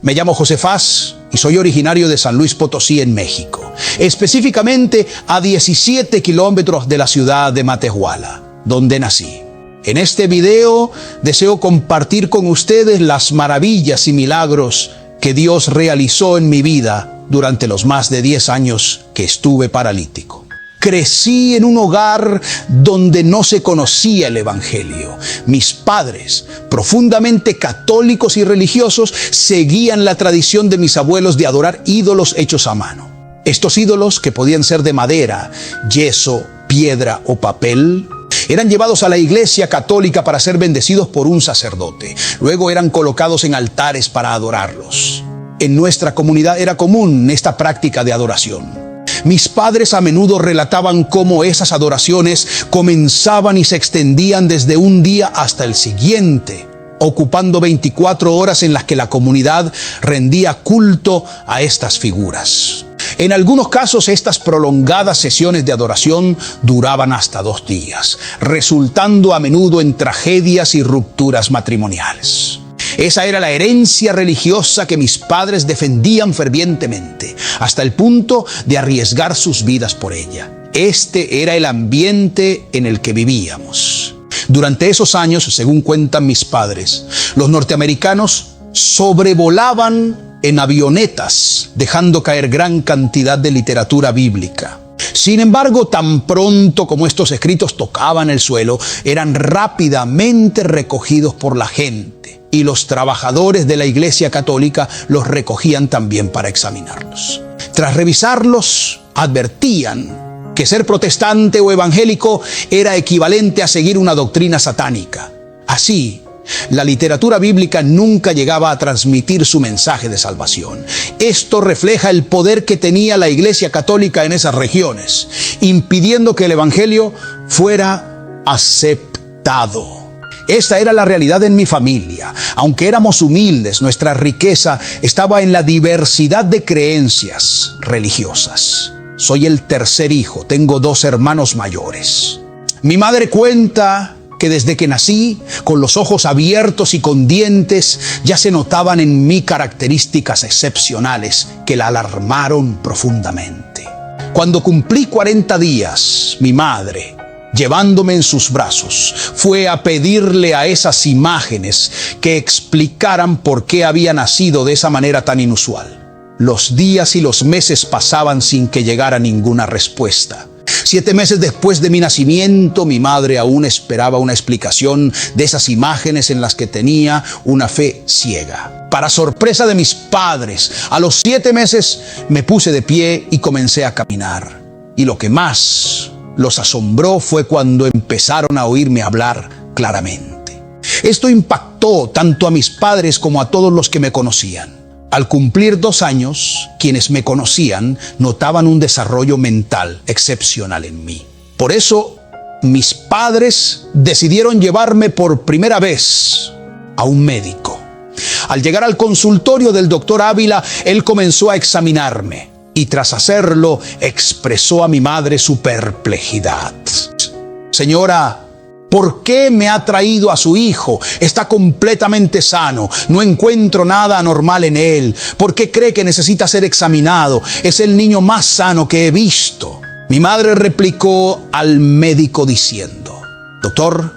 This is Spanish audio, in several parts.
Me llamo José Faz y soy originario de San Luis Potosí, en México, específicamente a 17 kilómetros de la ciudad de Matehuala, donde nací. En este video deseo compartir con ustedes las maravillas y milagros que Dios realizó en mi vida durante los más de 10 años que estuve paralítico. Crecí en un hogar donde no se conocía el Evangelio. Mis padres, profundamente católicos y religiosos, seguían la tradición de mis abuelos de adorar ídolos hechos a mano. Estos ídolos, que podían ser de madera, yeso, piedra o papel, eran llevados a la iglesia católica para ser bendecidos por un sacerdote. Luego eran colocados en altares para adorarlos. En nuestra comunidad era común esta práctica de adoración. Mis padres a menudo relataban cómo esas adoraciones comenzaban y se extendían desde un día hasta el siguiente, ocupando 24 horas en las que la comunidad rendía culto a estas figuras. En algunos casos, estas prolongadas sesiones de adoración duraban hasta 2 días, resultando a menudo en tragedias y rupturas matrimoniales. Esa era la herencia religiosa que mis padres defendían fervientemente, hasta el punto de arriesgar sus vidas por ella. Este era el ambiente en el que vivíamos. Durante esos años, según cuentan mis padres, los norteamericanos sobrevolaban en avionetas, dejando caer gran cantidad de literatura bíblica. Sin embargo, tan pronto como estos escritos tocaban el suelo, eran rápidamente recogidos por la gente, y los trabajadores de la Iglesia Católica los recogían también para examinarlos. Tras revisarlos, advertían que ser protestante o evangélico era equivalente a seguir una doctrina satánica. Así, la literatura bíblica nunca llegaba a transmitir su mensaje de salvación. Esto refleja el poder que tenía la Iglesia Católica en esas regiones, impidiendo que el Evangelio fuera aceptado. Esta era la realidad en mi familia. Aunque éramos humildes, nuestra riqueza estaba en la diversidad de creencias religiosas. Soy el tercer hijo, tengo 2 hermanos mayores. Mi madre cuenta que desde que nací, con los ojos abiertos y con dientes, ya se notaban en mí características excepcionales que la alarmaron profundamente. Cuando cumplí 40 días, mi madre, llevándome en sus brazos, fue a pedirle a esas imágenes que explicaran por qué había nacido de esa manera tan inusual. Los días y los meses pasaban sin que llegara ninguna respuesta. 7 meses después de mi nacimiento, mi madre aún esperaba una explicación de esas imágenes en las que tenía una fe ciega. Para sorpresa de mis padres, a los 7 meses me puse de pie y comencé a caminar. Y lo que más los asombró fue cuando empezaron a oírme hablar claramente. Esto impactó tanto a mis padres como a todos los que me conocían. Al cumplir 2 años, quienes me conocían notaban un desarrollo mental excepcional en mí. Por eso, mis padres decidieron llevarme por primera vez a un médico. Al llegar al consultorio del doctor Ávila, él comenzó a examinarme y tras hacerlo, expresó a mi madre su perplejidad. Señora, ¿por qué me ha traído a su hijo? Está completamente sano. No encuentro nada anormal en él. ¿Por qué cree que necesita ser examinado? Es el niño más sano que he visto. Mi madre replicó al médico diciendo: Doctor,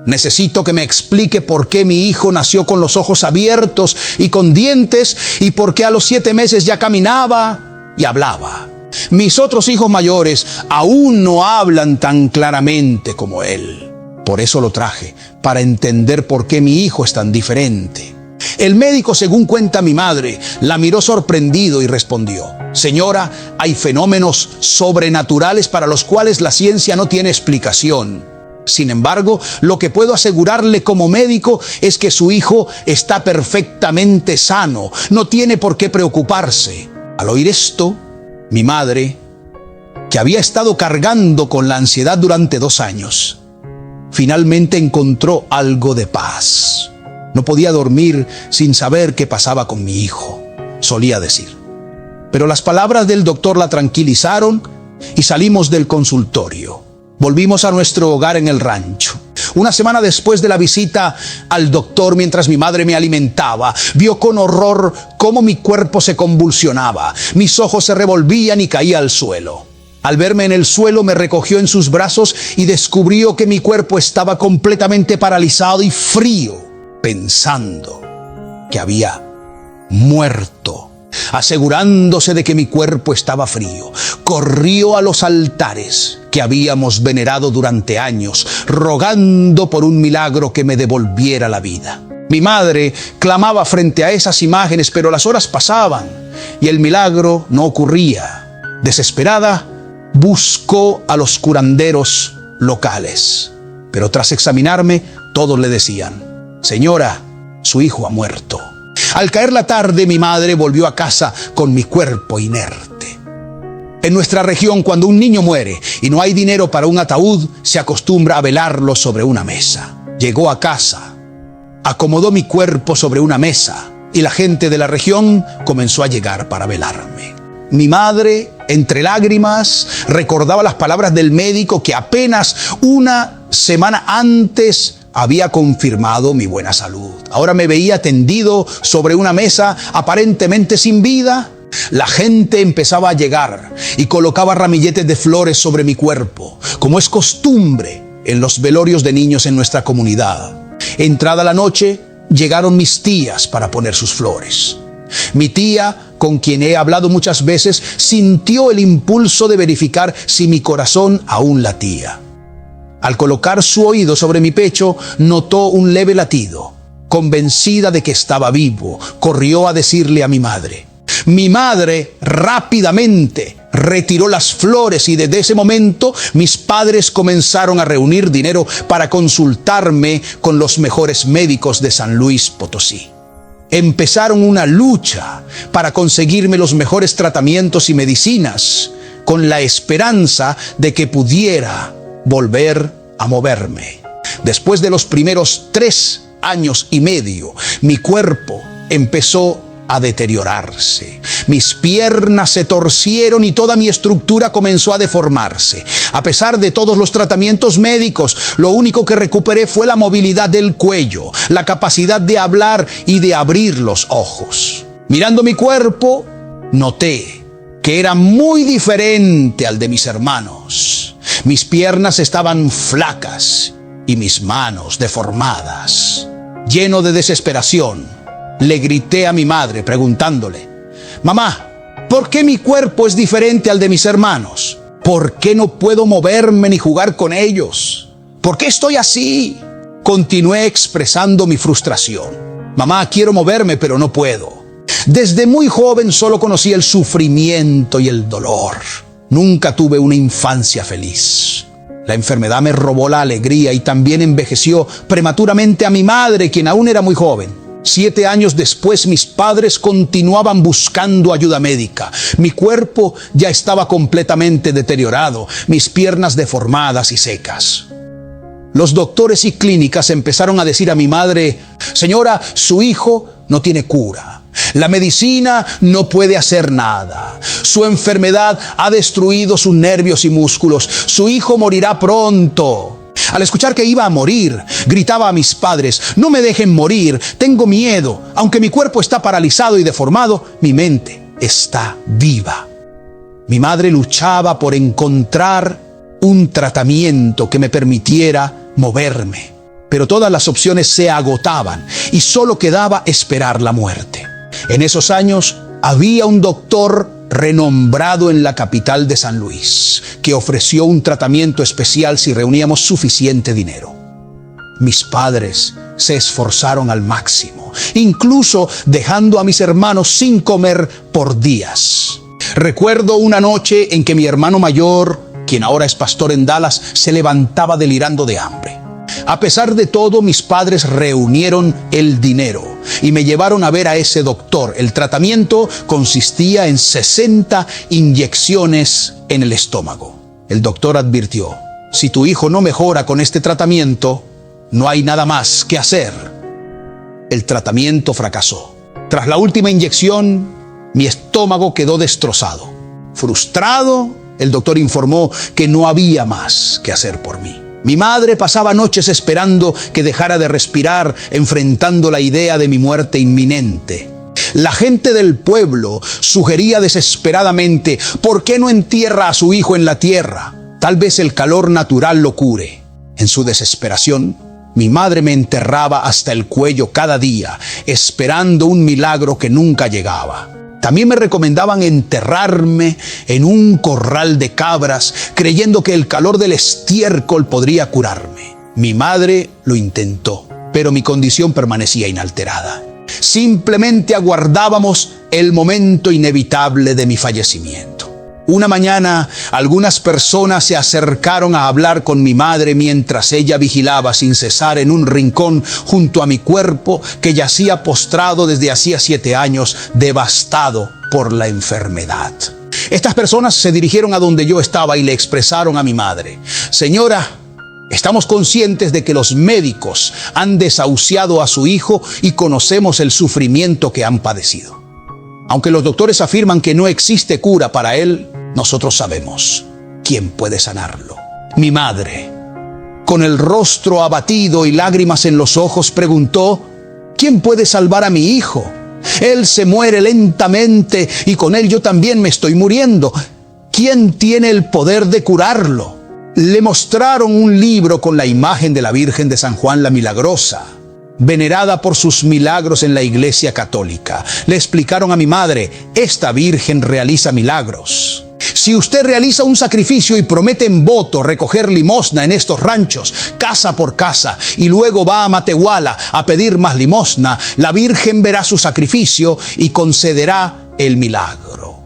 necesito que me explique por qué mi hijo nació con los ojos abiertos y con dientes y por qué a los 7 meses ya caminaba y hablaba. Mis otros hijos mayores aún no hablan tan claramente como él. Por eso lo traje, para entender por qué mi hijo es tan diferente. El médico, según cuenta mi madre, la miró sorprendido y respondió: Señora, hay fenómenos sobrenaturales para los cuales la ciencia no tiene explicación. Sin embargo, lo que puedo asegurarle como médico es que su hijo está perfectamente sano. No tiene por qué preocuparse. Al oír esto, mi madre, que había estado cargando con la ansiedad durante 2 años, finalmente encontró algo de paz. No podía dormir sin saber qué pasaba con mi hijo, solía decir. Pero las palabras del doctor la tranquilizaron y salimos del consultorio. Volvimos a nuestro hogar en el rancho. Una semana después de la visita al doctor, mientras mi madre me alimentaba, vio con horror cómo mi cuerpo se convulsionaba. Mis ojos se revolvían y caía al suelo. Al verme en el suelo, me recogió en sus brazos y descubrió que mi cuerpo estaba completamente paralizado y frío, pensando que había muerto. Asegurándose de que mi cuerpo estaba frío, corrió a los altares que habíamos venerado durante años, rogando por un milagro que me devolviera la vida. Mi madre clamaba frente a esas imágenes, pero las horas pasaban y el milagro no ocurría. Desesperada, buscó a los curanderos locales, pero tras examinarme, todos le decían: señora, su hijo ha muerto. Al caer la tarde, mi madre volvió a casa con mi cuerpo inerte. En nuestra región, cuando un niño muere y no hay dinero para un ataúd, se acostumbra a velarlo sobre una mesa. Llegó a casa, acomodó mi cuerpo sobre una mesa y la gente de la región comenzó a llegar para velarme. Mi madre, entre lágrimas, recordaba las palabras del médico que apenas una semana antes había confirmado mi buena salud. Ahora me veía tendido sobre una mesa, aparentemente sin vida. La gente empezaba a llegar y colocaba ramilletes de flores sobre mi cuerpo, como es costumbre en los velorios de niños en nuestra comunidad. Entrada la noche, llegaron mis tías para poner sus flores. Mi tía, con quien he hablado muchas veces, sintió el impulso de verificar si mi corazón aún latía. Al colocar su oído sobre mi pecho, notó un leve latido. Convencida de que estaba vivo, corrió a decirle a mi madre. Mi madre rápidamente retiró las flores y desde ese momento mis padres comenzaron a reunir dinero para consultarme con los mejores médicos de San Luis Potosí. Empezaron una lucha para conseguirme los mejores tratamientos y medicinas, con la esperanza de que pudiera volver a moverme. Después de los primeros 3 años y medio, mi cuerpo empezó a deteriorarse. Mis piernas se torcieron y toda mi estructura comenzó a deformarse. A pesar de todos los tratamientos médicos, lo único que recuperé fue la movilidad del cuello, la capacidad de hablar y de abrir los ojos. Mirando mi cuerpo, noté que era muy diferente al de mis hermanos. Mis piernas estaban flacas y mis manos deformadas. Lleno de desesperación, le grité a mi madre preguntándole: mamá, ¿por qué mi cuerpo es diferente al de mis hermanos? ¿Por qué no puedo moverme ni jugar con ellos? ¿Por qué estoy así? Continué expresando mi frustración. Mamá, quiero moverme, pero no puedo. Desde muy joven solo conocí el sufrimiento y el dolor. Nunca tuve una infancia feliz. La enfermedad me robó la alegría y también envejeció prematuramente a mi madre, quien aún era muy joven. 7 años después, mis padres continuaban buscando ayuda médica. Mi cuerpo ya estaba completamente deteriorado, mis piernas deformadas y secas. Los doctores y clínicas empezaron a decir a mi madre: señora, su hijo no tiene cura. La medicina no puede hacer nada. Su enfermedad ha destruido sus nervios y músculos. Su hijo morirá pronto. Al escuchar que iba a morir, gritaba a mis padres: no me dejen morir, tengo miedo. Aunque mi cuerpo está paralizado y deformado, mi mente está viva. Mi madre luchaba por encontrar un tratamiento que me permitiera moverme, pero todas las opciones se agotaban y solo quedaba esperar la muerte. En esos años había un doctor renombrado en la capital de San Luis, que ofreció un tratamiento especial si reuníamos suficiente dinero. Mis padres se esforzaron al máximo, incluso dejando a mis hermanos sin comer por días. Recuerdo una noche en que mi hermano mayor, quien ahora es pastor en Dallas, se levantaba delirando de hambre. A pesar de todo, mis padres reunieron el dinero y me llevaron a ver a ese doctor. El tratamiento consistía en 60 inyecciones en el estómago. El doctor advirtió: si tu hijo no mejora con este tratamiento, no hay nada más que hacer. El tratamiento fracasó. Tras la última inyección, mi estómago quedó destrozado. Frustrado, el doctor informó que no había más que hacer por mí. Mi madre pasaba noches esperando que dejara de respirar, enfrentando la idea de mi muerte inminente. La gente del pueblo sugería desesperadamente: ¿por qué no entierra a su hijo en la tierra? Tal vez el calor natural lo cure. En su desesperación, mi madre me enterraba hasta el cuello cada día, esperando un milagro que nunca llegaba. También me recomendaban enterrarme en un corral de cabras, creyendo que el calor del estiércol podría curarme. Mi madre lo intentó, pero mi condición permanecía inalterada. Simplemente aguardábamos el momento inevitable de mi fallecimiento. Una mañana, algunas personas se acercaron a hablar con mi madre mientras ella vigilaba sin cesar en un rincón junto a mi cuerpo que yacía postrado desde hacía 7 años, devastado por la enfermedad. Estas personas se dirigieron a donde yo estaba y le expresaron a mi madre: señora, estamos conscientes de que los médicos han desahuciado a su hijo y conocemos el sufrimiento que han padecido. Aunque los doctores afirman que no existe cura para él, nosotros sabemos quién puede sanarlo. Mi madre, con el rostro abatido y lágrimas en los ojos, preguntó: ¿quién puede salvar a mi hijo? Él se muere lentamente y con él yo también me estoy muriendo. ¿Quién tiene el poder de curarlo? Le mostraron un libro con la imagen de la Virgen de San Juan la Milagrosa, venerada por sus milagros en la Iglesia Católica. Le explicaron a mi madre: esta Virgen realiza milagros. Si usted realiza un sacrificio y promete en voto recoger limosna en estos ranchos, casa por casa, y luego va a Matehuala a pedir más limosna, la Virgen verá su sacrificio y concederá el milagro.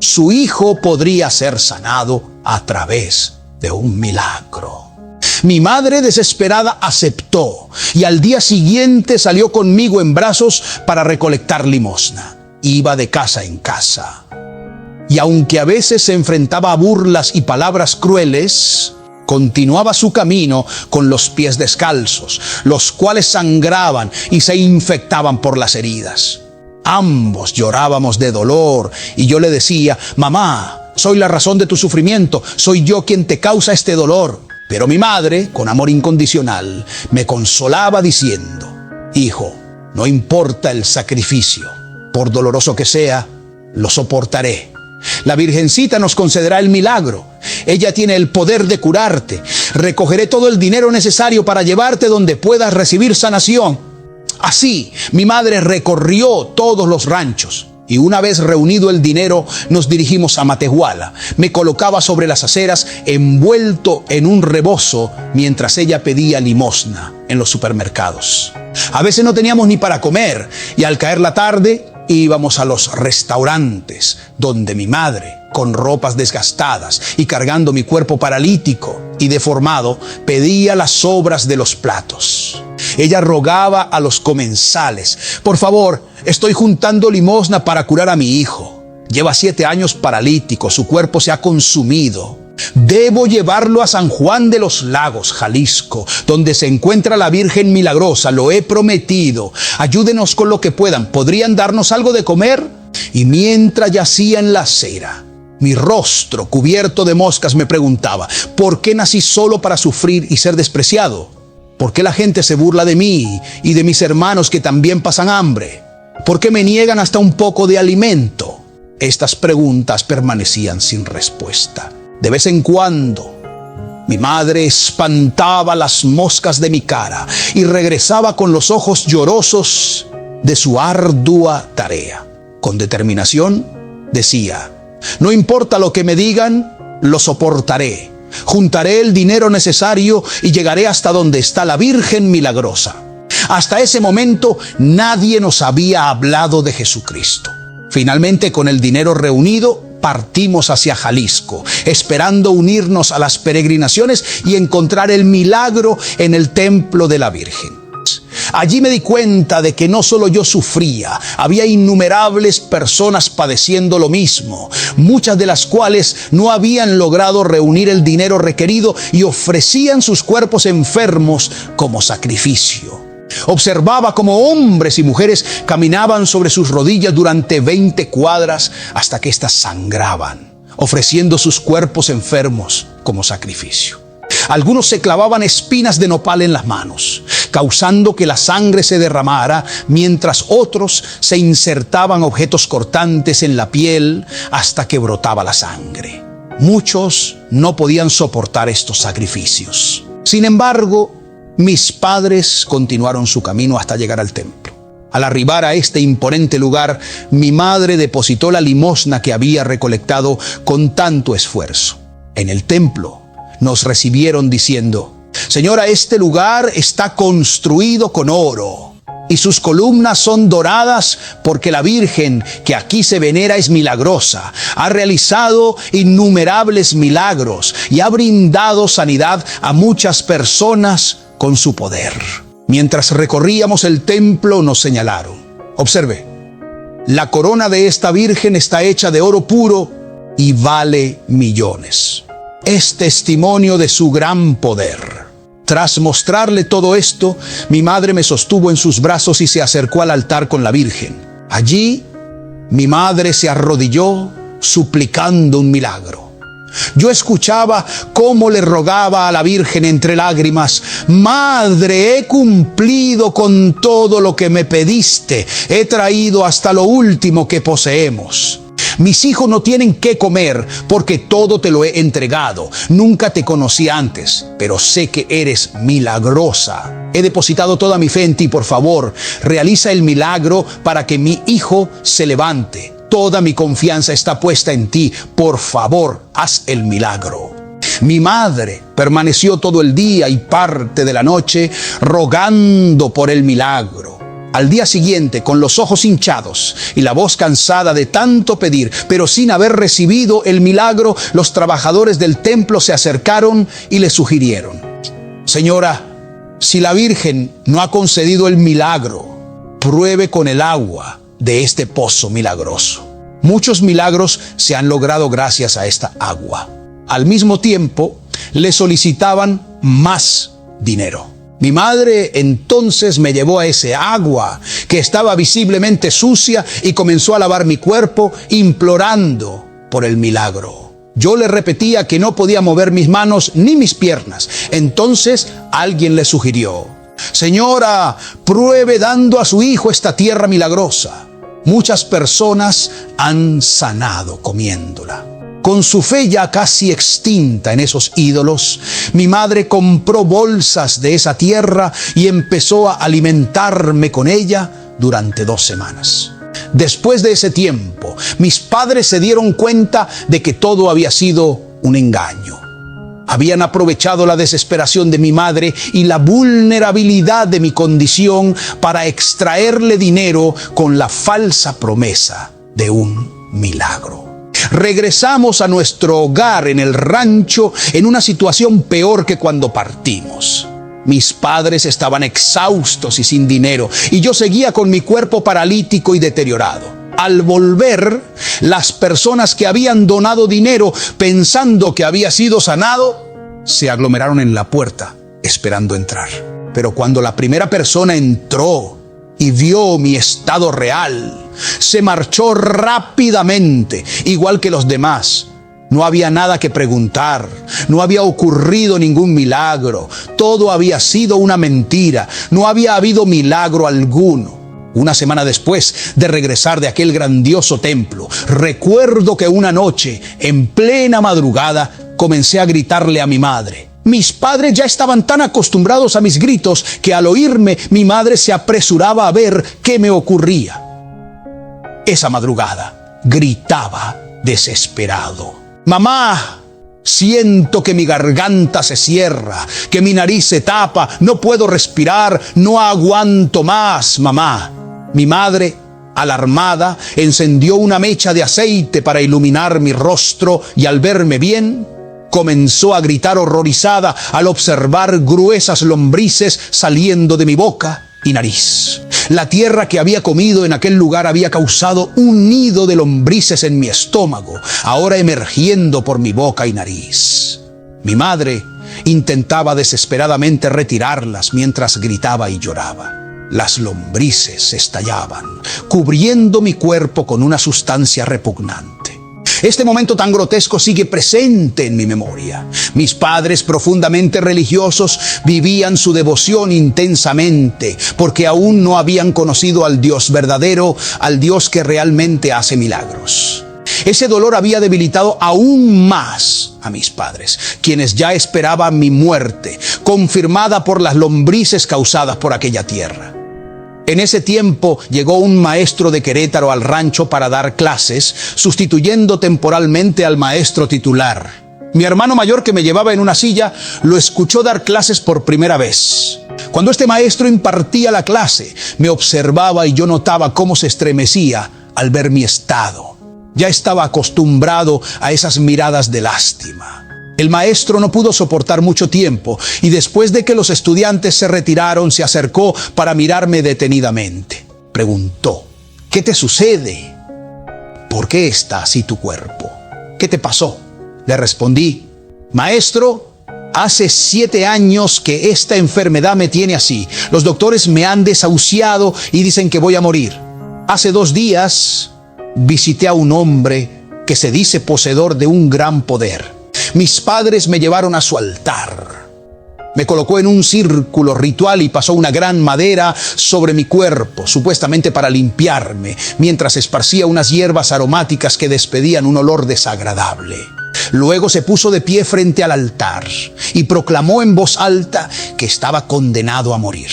Su hijo podría ser sanado a través de un milagro. Mi madre, desesperada, aceptó y al día siguiente salió conmigo en brazos para recolectar limosna. Iba de casa en casa. Y aunque a veces se enfrentaba a burlas y palabras crueles, continuaba su camino con los pies descalzos, los cuales sangraban y se infectaban por las heridas. Ambos llorábamos de dolor y yo le decía: mamá, soy la razón de tu sufrimiento, soy yo quien te causa este dolor. Pero mi madre, con amor incondicional, me consolaba diciendo: hijo, no importa el sacrificio, por doloroso que sea, lo soportaré. La Virgencita nos concederá el milagro. Ella tiene el poder de curarte. Recogeré todo el dinero necesario para llevarte donde puedas recibir sanación. Así, mi madre recorrió todos los ranchos. Y una vez reunido el dinero, nos dirigimos a Matehuala. Me colocaba sobre las aceras, envuelto en un rebozo, mientras ella pedía limosna en los supermercados. A veces no teníamos ni para comer, y al caer la tarde, íbamos a los restaurantes, donde mi madre, con ropas desgastadas y cargando mi cuerpo paralítico y deformado, pedía las sobras de los platos. Ella rogaba a los comensales: por favor, estoy juntando limosna para curar a mi hijo. Lleva 7 años paralítico, su cuerpo se ha consumido. Debo llevarlo a San Juan de los Lagos, Jalisco, donde se encuentra la Virgen Milagrosa. Lo he prometido. Ayúdenos con lo que puedan. ¿Podrían darnos algo de comer? Y mientras yacía en la acera, mi rostro cubierto de moscas, me preguntaba: ¿por qué nací solo para sufrir y ser despreciado? ¿Por qué la gente se burla de mí y de mis hermanos que también pasan hambre? ¿Por qué me niegan hasta un poco de alimento? Estas preguntas permanecían sin respuesta. De vez en cuando, mi madre espantaba las moscas de mi cara y regresaba con los ojos llorosos de su ardua tarea. Con determinación decía: no importa lo que me digan, lo soportaré. Juntaré el dinero necesario y llegaré hasta donde está la Virgen Milagrosa. Hasta ese momento nadie nos había hablado de Jesucristo. Finalmente, con el dinero reunido, partimos hacia Jalisco, esperando unirnos a las peregrinaciones y encontrar el milagro en el templo de la Virgen. Allí me di cuenta de que no solo yo sufría, había innumerables personas padeciendo lo mismo, muchas de las cuales no habían logrado reunir el dinero requerido y ofrecían sus cuerpos enfermos como sacrificio. Observaba cómo hombres y mujeres caminaban sobre sus rodillas durante 20 cuadras hasta que éstas sangraban, ofreciendo sus cuerpos enfermos como sacrificio. Algunos se clavaban espinas de nopal en las manos, causando que la sangre se derramara, mientras otros se insertaban objetos cortantes en la piel hasta que brotaba la sangre. Muchos no podían soportar estos sacrificios. Sin embargo, mis padres continuaron su camino hasta llegar al templo. Al arribar a este imponente lugar, mi madre depositó la limosna que había recolectado con tanto esfuerzo. En el templo nos recibieron diciendo: Señora, este lugar está construido con oro y sus columnas son doradas porque la Virgen que aquí se venera es milagrosa. Ha realizado innumerables milagros y ha brindado sanidad a muchas personas con su poder. Mientras recorríamos el templo nos señalaron: observe, la corona de esta Virgen está hecha de oro puro y vale millones. Es testimonio de su gran poder. Tras mostrarle todo esto, mi madre me sostuvo en sus brazos y se acercó al altar con la Virgen. Allí, mi madre se arrodilló suplicando un milagro. Yo escuchaba cómo le rogaba a la Virgen entre lágrimas: Madre, he cumplido con todo lo que me pediste. He traído hasta lo último que poseemos. Mis hijos no tienen qué comer porque todo te lo he entregado. Nunca te conocí antes, pero sé que eres milagrosa. He depositado toda mi fe en ti. Por favor, realiza el milagro para que mi hijo se levante. Toda mi confianza está puesta en ti. Por favor, haz el milagro. Mi madre permaneció todo el día y parte de la noche rogando por el milagro. Al día siguiente, con los ojos hinchados y la voz cansada de tanto pedir, pero sin haber recibido el milagro, los trabajadores del templo se acercaron y le sugirieron: Señora, si la Virgen no ha concedido el milagro, pruebe con el agua de este pozo milagroso. Muchos milagros se han logrado gracias a esta agua. Al mismo tiempo, le solicitaban más dinero. Mi madre entonces me llevó a ese agua que estaba visiblemente sucia y comenzó a lavar mi cuerpo implorando por el milagro. Yo le repetía que no podía mover mis manos ni mis piernas. Entonces alguien le sugirió: Señora, pruebe dando a su hijo esta tierra milagrosa. Muchas personas han sanado comiéndola. Con su fe ya casi extinta en esos ídolos, mi madre compró bolsas de esa tierra y empezó a alimentarme con ella durante 2 semanas. Después de ese tiempo, mis padres se dieron cuenta de que todo había sido un engaño. Habían aprovechado la desesperación de mi madre y la vulnerabilidad de mi condición para extraerle dinero con la falsa promesa de un milagro. Regresamos a nuestro hogar en el rancho en una situación peor que cuando partimos. Mis padres estaban exhaustos y sin dinero, y yo seguía con mi cuerpo paralítico y deteriorado. Al volver, las personas que habían donado dinero pensando que había sido sanado, se aglomeraron en la puerta esperando entrar. Pero cuando la primera persona entró y vio mi estado real, se marchó rápidamente, igual que los demás. No había nada que preguntar, no había ocurrido ningún milagro, todo había sido una mentira, no había habido milagro alguno. Una semana después de regresar de aquel grandioso templo, recuerdo que una noche, en plena madrugada, comencé a gritarle a mi madre. Mis padres ya estaban tan acostumbrados a mis gritos que al oírme, mi madre se apresuraba a ver qué me ocurría. Esa madrugada gritaba desesperado: Mamá, siento que mi garganta se cierra, que mi nariz se tapa, no puedo respirar, no aguanto más, mamá. Mi madre, alarmada, encendió una mecha de aceite para iluminar mi rostro y al verme bien, comenzó a gritar horrorizada al observar gruesas lombrices saliendo de mi boca y nariz. La tierra que había comido en aquel lugar había causado un nido de lombrices en mi estómago, ahora emergiendo por mi boca y nariz. Mi madre intentaba desesperadamente retirarlas mientras gritaba y lloraba. Las lombrices estallaban, cubriendo mi cuerpo con una sustancia repugnante. Este momento tan grotesco sigue presente en mi memoria. Mis padres, profundamente religiosos, vivían su devoción intensamente, porque aún no habían conocido al Dios verdadero, al Dios que realmente hace milagros. Ese dolor había debilitado aún más a mis padres, quienes ya esperaban mi muerte, confirmada por las lombrices causadas por aquella tierra. En ese tiempo llegó un maestro de Querétaro al rancho para dar clases, sustituyendo temporalmente al maestro titular. Mi hermano mayor, que me llevaba en una silla, lo escuchó dar clases por primera vez. Cuando este maestro impartía la clase, me observaba y yo notaba cómo se estremecía al ver mi estado. Ya estaba acostumbrado a esas miradas de lástima. El maestro no pudo soportar mucho tiempo y después de que los estudiantes se retiraron, se acercó para mirarme detenidamente. Preguntó: ¿qué te sucede? ¿Por qué está así tu cuerpo? ¿Qué te pasó? Le respondí: maestro, hace 7 años que esta enfermedad me tiene así. Los doctores me han desahuciado y dicen que voy a morir. Hace 2 días visité a un hombre que se dice poseedor de un gran poder. Mis padres me llevaron a su altar. Me colocó en un círculo ritual y pasó una gran madera sobre mi cuerpo, supuestamente para limpiarme, mientras esparcía unas hierbas aromáticas que despedían un olor desagradable. Luego se puso de pie frente al altar y proclamó en voz alta que estaba condenado a morir.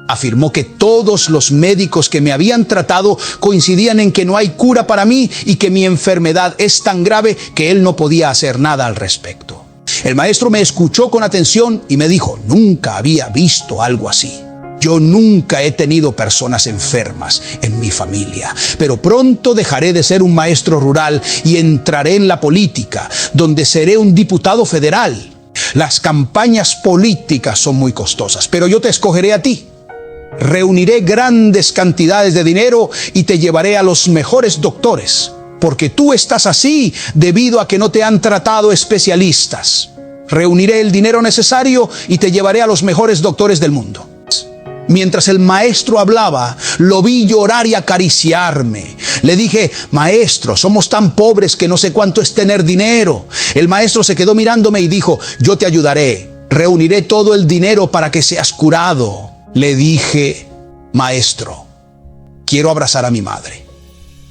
Afirmó que todos los médicos que me habían tratado coincidían en que no hay cura para mí y que mi enfermedad es tan grave que él no podía hacer nada al respecto. El maestro me escuchó con atención y me dijo: nunca había visto algo así. Yo nunca he tenido personas enfermas en mi familia, pero pronto dejaré de ser un maestro rural y entraré en la política, donde seré un diputado federal. Las campañas políticas son muy costosas, pero yo te escogeré a ti. Reuniré grandes cantidades de dinero y te llevaré a los mejores doctores, porque tú estás así debido a que no te han tratado especialistas. Reuniré el dinero necesario y te llevaré a los mejores doctores del mundo. Mientras el maestro hablaba, lo vi llorar y acariciarme. Le dije: maestro, somos tan pobres que no sé cuánto es tener dinero. El maestro se quedó mirándome y dijo: yo te ayudaré. Reuniré todo el dinero para que seas curado. Le dije: maestro, quiero abrazar a mi madre,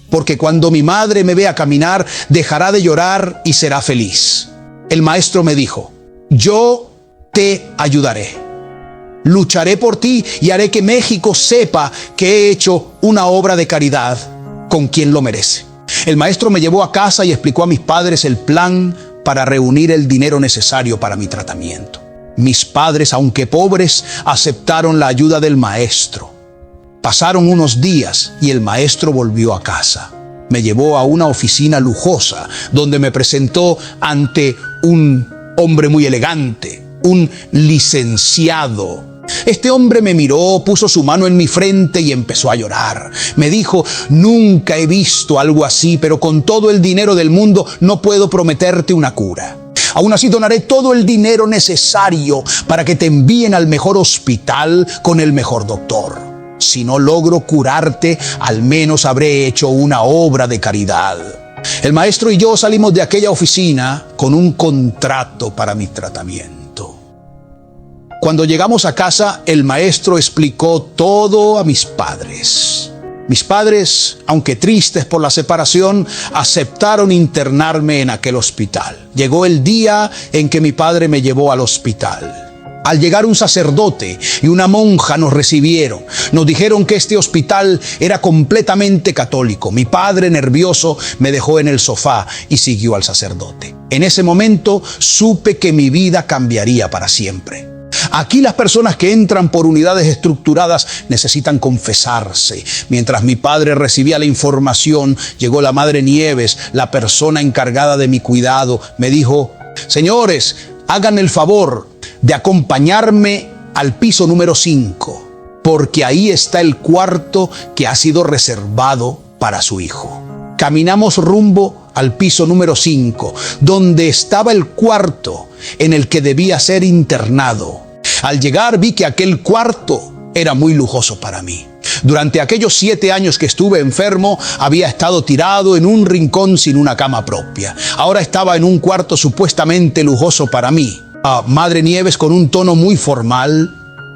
porque cuando mi madre me vea caminar, dejará de llorar y será feliz. El maestro me dijo: yo te ayudaré. Lucharé por ti y haré que México sepa que he hecho una obra de caridad con quien lo merece. El maestro me llevó a casa y explicó a mis padres el plan para reunir el dinero necesario para mi tratamiento. Mis padres, aunque pobres, aceptaron la ayuda del maestro. Pasaron unos días y el maestro volvió a casa. Me llevó a una oficina lujosa, donde me presentó ante un hombre muy elegante, un licenciado. Este hombre me miró, puso su mano en mi frente y empezó a llorar. Me dijo: nunca he visto algo así, pero con todo el dinero del mundo no puedo prometerte una cura. Aún así donaré todo el dinero necesario para que te envíen al mejor hospital con el mejor doctor. Si no logro curarte, al menos habré hecho una obra de caridad. El maestro y yo salimos de aquella oficina con un contrato para mi tratamiento. Cuando llegamos a casa, el maestro explicó todo a mis padres. Mis padres, aunque tristes por la separación, aceptaron internarme en aquel hospital. Llegó el día en que mi padre me llevó al hospital. Al llegar, un sacerdote y una monja nos recibieron. Nos dijeron que este hospital era completamente católico. Mi padre, nervioso, me dejó en el sofá y siguió al sacerdote. En ese momento supe que mi vida cambiaría para siempre. Aquí las personas que entran por unidades estructuradas necesitan confesarse. Mientras mi padre recibía la información, llegó la Madre Nieves, la persona encargada de mi cuidado. Me dijo: señores, hagan el favor de acompañarme al piso número 5, porque ahí está el cuarto que ha sido reservado para su hijo. Caminamos rumbo al piso número 5, donde estaba el cuarto en el que debía ser internado. Al llegar vi que aquel cuarto era muy lujoso para mí. Durante aquellos 7 años que estuve enfermo, había estado tirado en un rincón sin una cama propia. Ahora estaba en un cuarto supuestamente lujoso para mí. Madre Nieves, con un tono muy formal,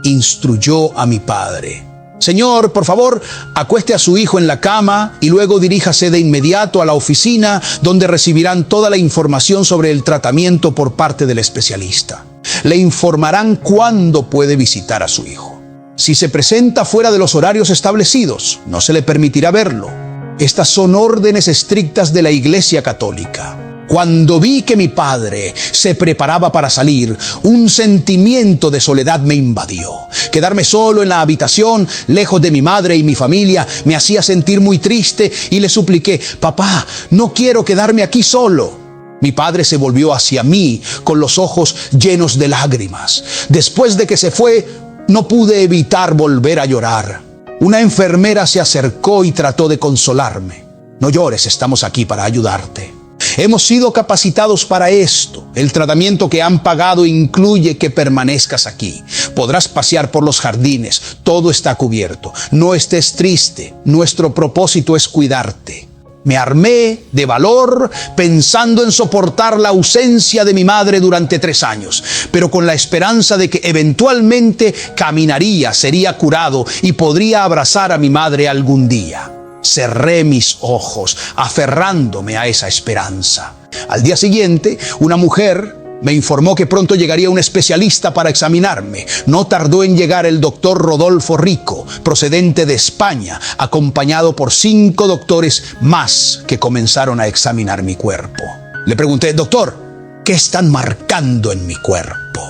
instruyó a mi padre: Señor, por favor, acueste a su hijo en la cama y luego diríjase de inmediato a la oficina, donde recibirán toda la información sobre el tratamiento por parte del especialista. Le informarán cuándo puede visitar a su hijo. Si se presenta fuera de los horarios establecidos, no se le permitirá verlo. Estas son órdenes estrictas de la Iglesia Católica. Cuando vi que mi padre se preparaba para salir, un sentimiento de soledad me invadió. Quedarme solo en la habitación, lejos de mi madre y mi familia, me hacía sentir muy triste y le supliqué: papá, no quiero quedarme aquí solo. Mi padre se volvió hacia mí con los ojos llenos de lágrimas. Después de que se fue, no pude evitar volver a llorar. Una enfermera se acercó y trató de consolarme. No llores, estamos aquí para ayudarte. Hemos sido capacitados para esto. El tratamiento que han pagado incluye que permanezcas aquí. Podrás pasear por los jardines. Todo está cubierto. No estés triste. Nuestro propósito es cuidarte. Me armé de valor pensando en soportar la ausencia de mi madre durante 3 años, pero con la esperanza de que eventualmente caminaría, sería curado y podría abrazar a mi madre algún día. Cerré mis ojos, aferrándome a esa esperanza. Al día siguiente, una mujer me informó que pronto llegaría un especialista para examinarme. No tardó en llegar el doctor Rodolfo Rico, procedente de España, acompañado por 5 doctores más que comenzaron a examinar mi cuerpo. Le pregunté: doctor, ¿qué están marcando en mi cuerpo?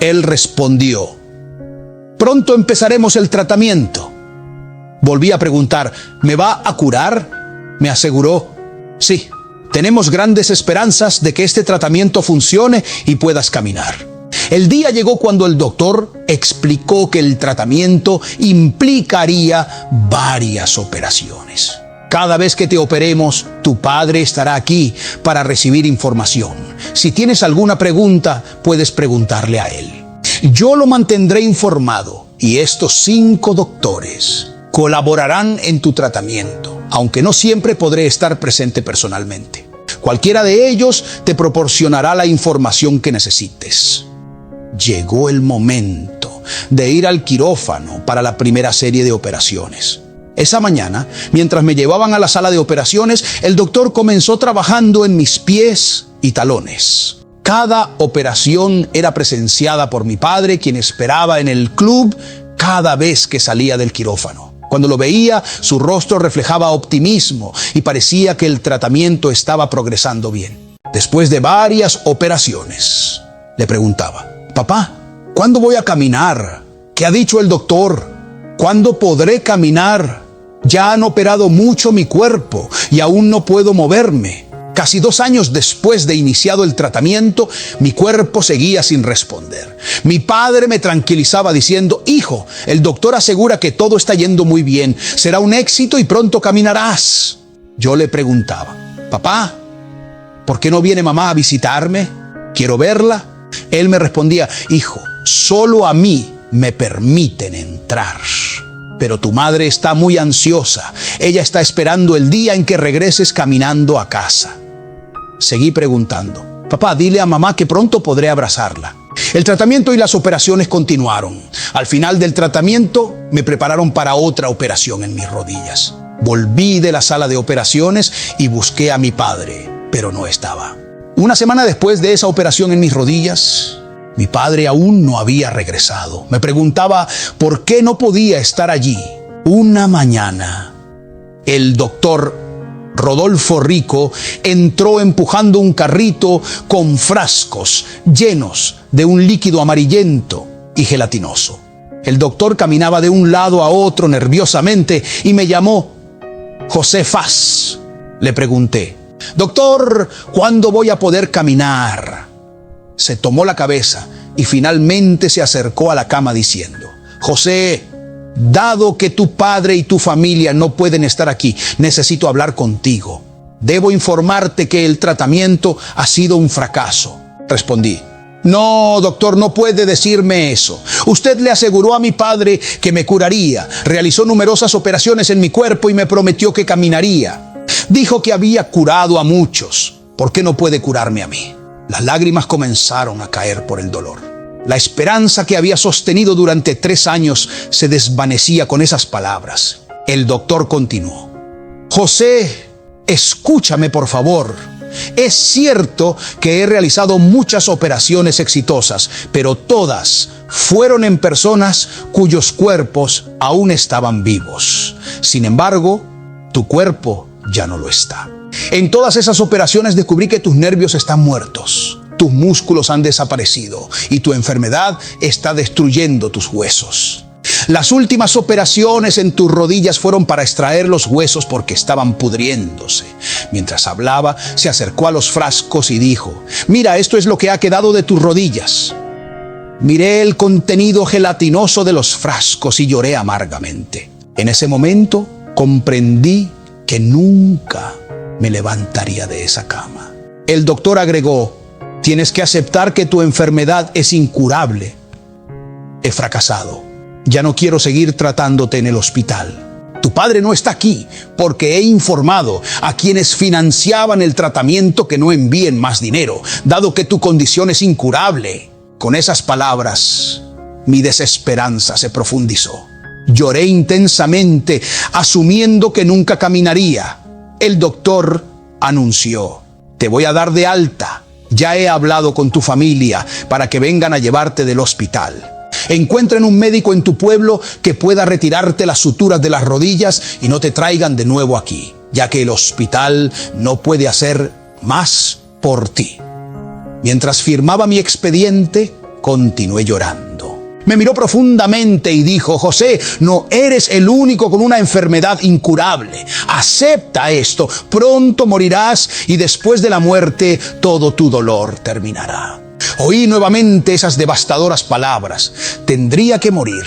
Él respondió: pronto empezaremos el tratamiento. Volví a preguntar: ¿me va a curar? Me aseguró: sí. Tenemos grandes esperanzas de que este tratamiento funcione y puedas caminar. El día llegó cuando el doctor explicó que el tratamiento implicaría varias operaciones. Cada vez que te operemos, tu padre estará aquí para recibir información. Si tienes alguna pregunta, puedes preguntarle a él. Yo lo mantendré informado y estos 5 doctores colaborarán en tu tratamiento, aunque no siempre podré estar presente personalmente. Cualquiera de ellos te proporcionará la información que necesites. Llegó el momento de ir al quirófano para la primera serie de operaciones. Esa mañana, mientras me llevaban a la sala de operaciones, el doctor comenzó trabajando en mis pies y talones. Cada operación era presenciada por mi padre, quien esperaba en el club cada vez que salía del quirófano. Cuando lo veía, su rostro reflejaba optimismo y parecía que el tratamiento estaba progresando bien. Después de varias operaciones, le preguntaba: papá, ¿cuándo voy a caminar? ¿Qué ha dicho el doctor? ¿Cuándo podré caminar? Ya han operado mucho mi cuerpo y aún no puedo moverme. Casi 2 años después de iniciado el tratamiento, mi cuerpo seguía sin responder. Mi padre me tranquilizaba diciendo: hijo, el doctor asegura que todo está yendo muy bien, será un éxito y pronto caminarás. Yo le preguntaba: papá, ¿por qué no viene mamá a visitarme? ¿Quiero verla? Él me respondía: hijo, solo a mí me permiten entrar. Pero tu madre está muy ansiosa. Ella está esperando el día en que regreses caminando a casa. Seguí preguntando: papá, dile a mamá que pronto podré abrazarla. El tratamiento y las operaciones continuaron. Al final del tratamiento me prepararon para otra operación en mis rodillas. Volví de la sala de operaciones y busqué a mi padre, pero no estaba. Una semana después de esa operación en mis rodillas, mi padre aún no había regresado. Me preguntaba por qué no podía estar allí. Una mañana, el doctor Rodolfo Rico entró empujando un carrito con frascos llenos de un líquido amarillento y gelatinoso. El doctor caminaba de un lado a otro nerviosamente y me llamó: José Faz. Le pregunté: doctor, ¿cuándo voy a poder caminar? Se tomó la cabeza y finalmente se acercó a la cama diciendo: José, dado que tu padre y tu familia no pueden estar aquí, necesito hablar contigo. Debo informarte que el tratamiento ha sido un fracaso. Respondí: No, doctor, no puede decirme eso. Usted le aseguró a mi padre que me curaría. Realizó numerosas operaciones en mi cuerpo y me prometió que caminaría. Dijo que había curado a muchos. ¿Por qué no puede curarme a mí? Las lágrimas comenzaron a caer por el dolor. La esperanza que había sostenido durante 3 años se desvanecía con esas palabras. El doctor continuó. José, escúchame por favor. Es cierto que he realizado muchas operaciones exitosas, pero todas fueron en personas cuyos cuerpos aún estaban vivos. Sin embargo, tu cuerpo ya no lo está. En todas esas operaciones descubrí que tus nervios están muertos, tus músculos han desaparecido y tu enfermedad está destruyendo tus huesos. Las últimas operaciones en tus rodillas fueron para extraer los huesos porque estaban pudriéndose. Mientras hablaba, se acercó a los frascos y dijo, mira, esto es lo que ha quedado de tus rodillas. Miré el contenido gelatinoso de los frascos y lloré amargamente. En ese momento comprendí que nunca me levantaría de esa cama. El doctor agregó, tienes que aceptar que tu enfermedad es incurable. He fracasado. Ya no quiero seguir tratándote en el hospital. Tu padre no está aquí porque he informado a quienes financiaban el tratamiento que no envíen más dinero, dado que tu condición es incurable. Con esas palabras, mi desesperanza se profundizó. Lloré intensamente, asumiendo que nunca caminaría. El doctor anunció, te voy a dar de alta. Ya he hablado con tu familia para que vengan a llevarte del hospital. Encuentren un médico en tu pueblo que pueda retirarte las suturas de las rodillas y no te traigan de nuevo aquí, ya que el hospital no puede hacer más por ti. Mientras firmaba mi expediente, continué llorando. Me miró profundamente y dijo, José, no eres el único con una enfermedad incurable. Acepta esto, pronto morirás y después de la muerte todo tu dolor terminará. Oí nuevamente esas devastadoras palabras. Tendría que morir.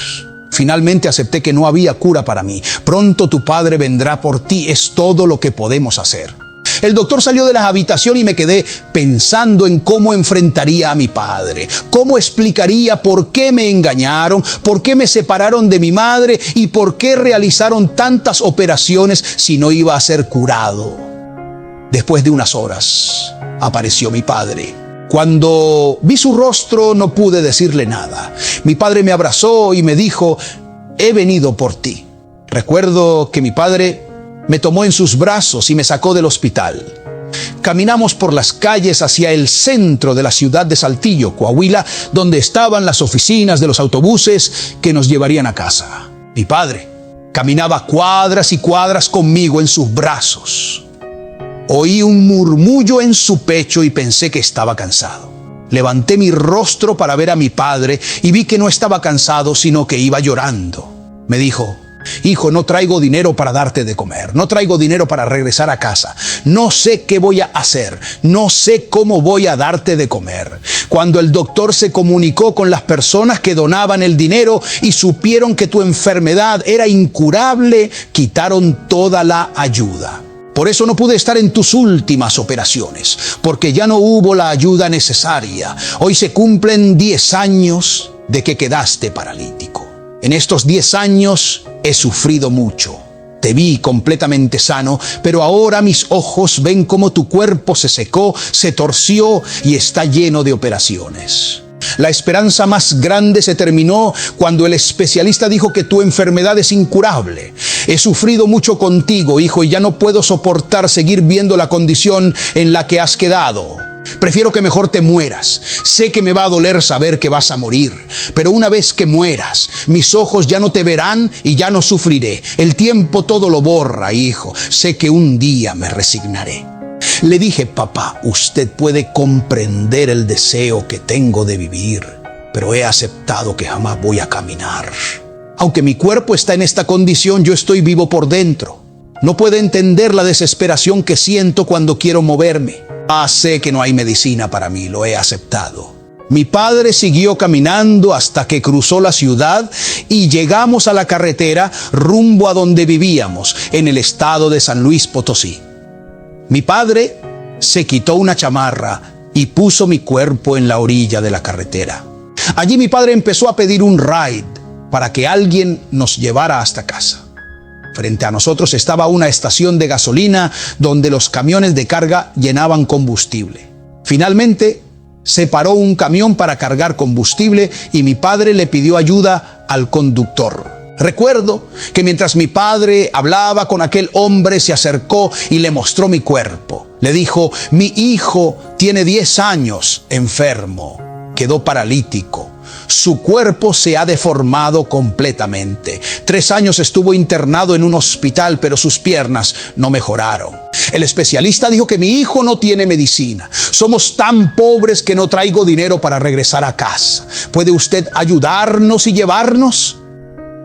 Finalmente acepté que no había cura para mí. Pronto tu padre vendrá por ti. Es todo lo que podemos hacer. El doctor salió de la habitación y me quedé pensando en cómo enfrentaría a mi padre. Cómo explicaría por qué me engañaron, por qué me separaron de mi madre y por qué realizaron tantas operaciones si no iba a ser curado. Después de unas horas apareció mi padre. Cuando vi su rostro no pude decirle nada. Mi padre me abrazó y me dijo, he venido por ti. Recuerdo que mi padre me tomó en sus brazos y me sacó del hospital. Caminamos por las calles hacia el centro de la ciudad de Saltillo, Coahuila, donde estaban las oficinas de los autobuses que nos llevarían a casa. Mi padre caminaba cuadras y cuadras conmigo en sus brazos. Oí un murmullo en su pecho y pensé que estaba cansado. Levanté mi rostro para ver a mi padre y vi que no estaba cansado, sino que iba llorando. Me dijo, hijo, no traigo dinero para darte de comer, no traigo dinero para regresar a casa, no sé qué voy a hacer, no sé cómo voy a darte de comer. Cuando el doctor se comunicó con las personas que donaban el dinero y supieron que tu enfermedad era incurable, quitaron toda la ayuda. Por eso no pude estar en tus últimas operaciones, porque ya no hubo la ayuda necesaria. Hoy se cumplen 10 años de que quedaste paralítico. En estos 10 años he sufrido mucho. Te vi completamente sano, pero ahora mis ojos ven cómo tu cuerpo se secó, se torció y está lleno de operaciones. La esperanza más grande se terminó cuando el especialista dijo que tu enfermedad es incurable. He sufrido mucho contigo, hijo, y ya no puedo soportar seguir viendo la condición en la que has quedado. Prefiero que mejor te mueras. Sé que me va a doler saber que vas a morir, pero una vez que mueras, mis ojos ya no te verán y ya no sufriré. El tiempo todo lo borra, hijo. Sé que un día me resignaré. Le dije, papá, usted puede comprender el deseo que tengo de vivir, pero he aceptado que jamás voy a caminar. Aunque mi cuerpo está en esta condición, yo estoy vivo por dentro. No puede entender la desesperación que siento cuando quiero moverme. Sé que no hay medicina para mí, lo he aceptado. Mi padre siguió caminando hasta que cruzó la ciudad y llegamos a la carretera rumbo a donde vivíamos, en el estado de San Luis Potosí. Mi padre se quitó una chamarra y puso mi cuerpo en la orilla de la carretera. Allí mi padre empezó a pedir un ride para que alguien nos llevara hasta casa. Frente a nosotros estaba una estación de gasolina donde los camiones de carga llenaban combustible. Finalmente se paró un camión para cargar combustible y mi padre le pidió ayuda al conductor. Recuerdo que mientras mi padre hablaba con aquel hombre, se acercó y le mostró mi cuerpo. Le dijo: mi hijo tiene 10 años enfermo, quedó paralítico. Su cuerpo se ha deformado completamente. 3 años estuvo internado en un hospital, pero sus piernas no mejoraron. El especialista dijo que mi hijo no tiene medicina. Somos tan pobres que no traigo dinero para regresar a casa. ¿Puede usted ayudarnos y llevarnos?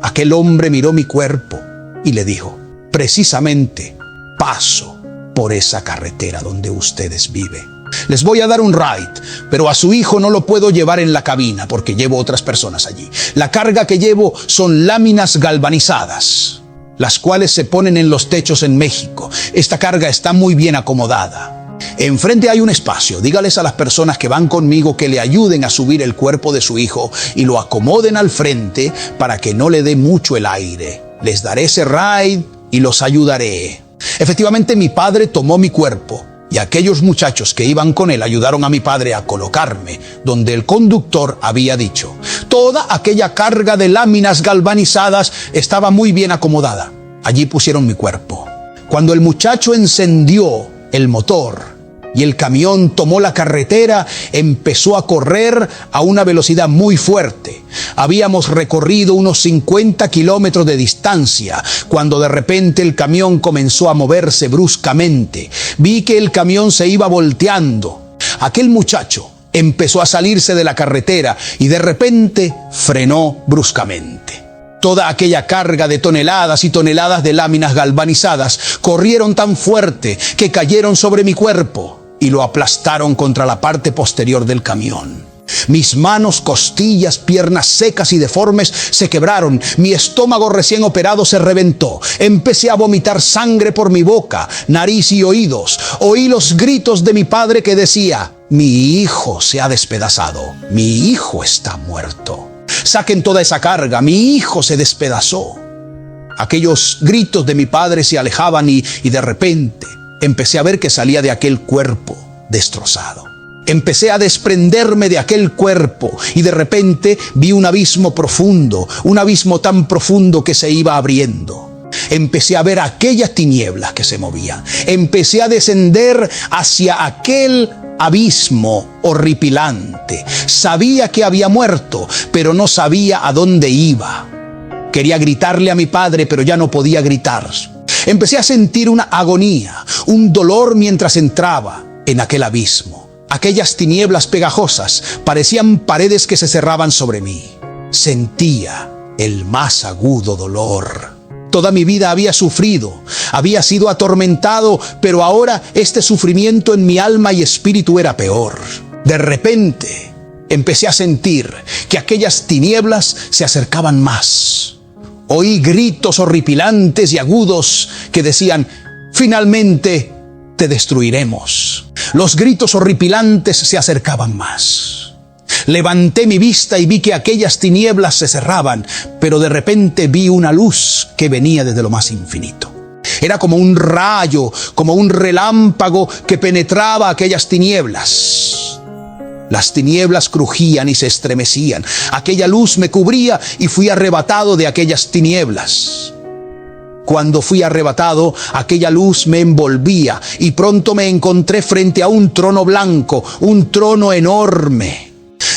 Aquel hombre miró mi cuerpo y le dijo: precisamente paso por esa carretera donde ustedes viven. Les voy a dar un ride, pero a su hijo no lo puedo llevar en la cabina porque llevo otras personas allí. La carga que llevo son láminas galvanizadas, las cuales se ponen en los techos en México. Esta carga está muy bien acomodada. Enfrente hay un espacio. Dígales a las personas que van conmigo que le ayuden a subir el cuerpo de su hijo y lo acomoden al frente para que no le dé mucho el aire. Les daré ese ride y los ayudaré. Efectivamente, mi padre tomó mi cuerpo y aquellos muchachos que iban con él ayudaron a mi padre a colocarme donde el conductor había dicho. Toda aquella carga de láminas galvanizadas estaba muy bien acomodada. Allí pusieron mi cuerpo. Cuando el muchacho encendió el motor y el camión tomó la carretera, empezó a correr a una velocidad muy fuerte. Habíamos recorrido unos 50 kilómetros de distancia cuando de repente el camión comenzó a moverse bruscamente. Vi que el camión se iba volteando. Aquel muchacho empezó a salirse de la carretera y de repente frenó bruscamente. Toda aquella carga de toneladas y toneladas de láminas galvanizadas corrieron tan fuerte que cayeron sobre mi cuerpo y lo aplastaron contra la parte posterior del camión. Mis manos, costillas, piernas secas y deformes se quebraron. Mi estómago recién operado se reventó. Empecé a vomitar sangre por mi boca, nariz y oídos. Oí los gritos de mi padre que decía: mi hijo se ha despedazado, mi hijo está muerto. Saquen toda esa carga, mi hijo se despedazó. Aquellos gritos de mi padre se alejaban y de repente empecé a ver que salía de aquel cuerpo destrozado. Empecé a desprenderme de aquel cuerpo y de repente vi un abismo profundo, un abismo tan profundo que se iba abriendo. Empecé a ver aquellas tinieblas que se movían. Empecé a descender hacia aquel abismo horripilante. Sabía que había muerto, pero no sabía a dónde iba. Quería gritarle a mi padre, pero ya no podía gritar. Empecé a sentir una agonía, un dolor mientras entraba en aquel abismo. Aquellas tinieblas pegajosas parecían paredes que se cerraban sobre mí. Sentía el más agudo dolor. Toda mi vida había sufrido, había sido atormentado, pero ahora este sufrimiento en mi alma y espíritu era peor. De repente empecé a sentir que aquellas tinieblas se acercaban más. Oí gritos horripilantes y agudos que decían: finalmente te destruiremos. Los gritos horripilantes se acercaban más. Levanté mi vista y vi que aquellas tinieblas se cerraban, pero de repente vi una luz que venía desde lo más infinito. Era como un rayo, como un relámpago que penetraba aquellas tinieblas. Las tinieblas crujían y se estremecían. Aquella luz me cubría y fui arrebatado de aquellas tinieblas. Cuando fui arrebatado, aquella luz me envolvía y pronto me encontré frente a un trono blanco, un trono enorme.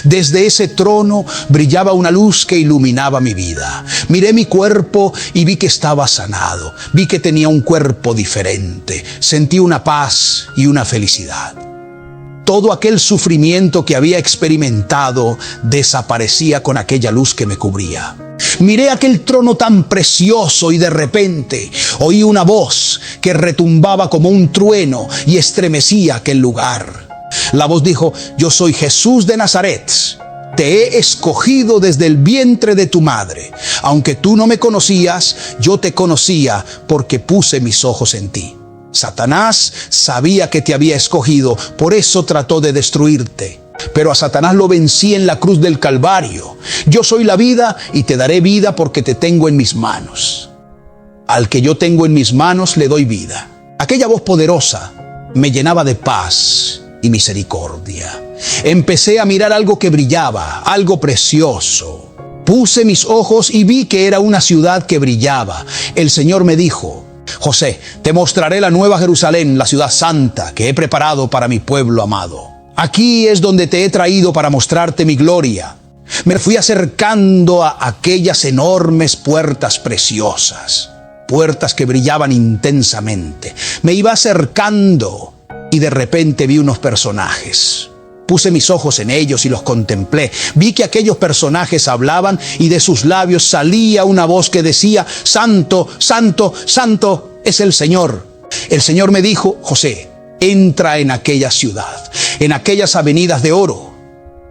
Desde ese trono brillaba una luz que iluminaba mi vida. Miré mi cuerpo y vi que estaba sanado. Vi que tenía un cuerpo diferente. Sentí una paz y una felicidad. Todo aquel sufrimiento que había experimentado desaparecía con aquella luz que me cubría. Miré aquel trono tan precioso y de repente oí una voz que retumbaba como un trueno y estremecía aquel lugar. La voz dijo: yo soy Jesús de Nazaret. Te he escogido desde el vientre de tu madre. Aunque tú no me conocías, yo te conocía porque puse mis ojos en ti. Satanás sabía que te había escogido, por eso trató de destruirte. Pero a Satanás lo vencí en la cruz del Calvario. Yo soy la vida y te daré vida porque te tengo en mis manos. Al que yo tengo en mis manos le doy vida. Aquella voz poderosa me llenaba de paz y misericordia. Empecé a mirar algo que brillaba, algo precioso. Puse mis ojos y vi que era una ciudad que brillaba. El Señor me dijo: José, te mostraré la nueva Jerusalén, la ciudad santa que he preparado para mi pueblo amado. Aquí es donde te he traído para mostrarte mi gloria. Me fui acercando a aquellas enormes puertas preciosas, puertas que brillaban intensamente. Me iba acercando y de repente vi unos personajes. Puse mis ojos en ellos y los contemplé. Vi que aquellos personajes hablaban y de sus labios salía una voz que decía: Santo, santo, santo es el Señor. El Señor me dijo: José, entra en aquella ciudad, en aquellas avenidas de oro.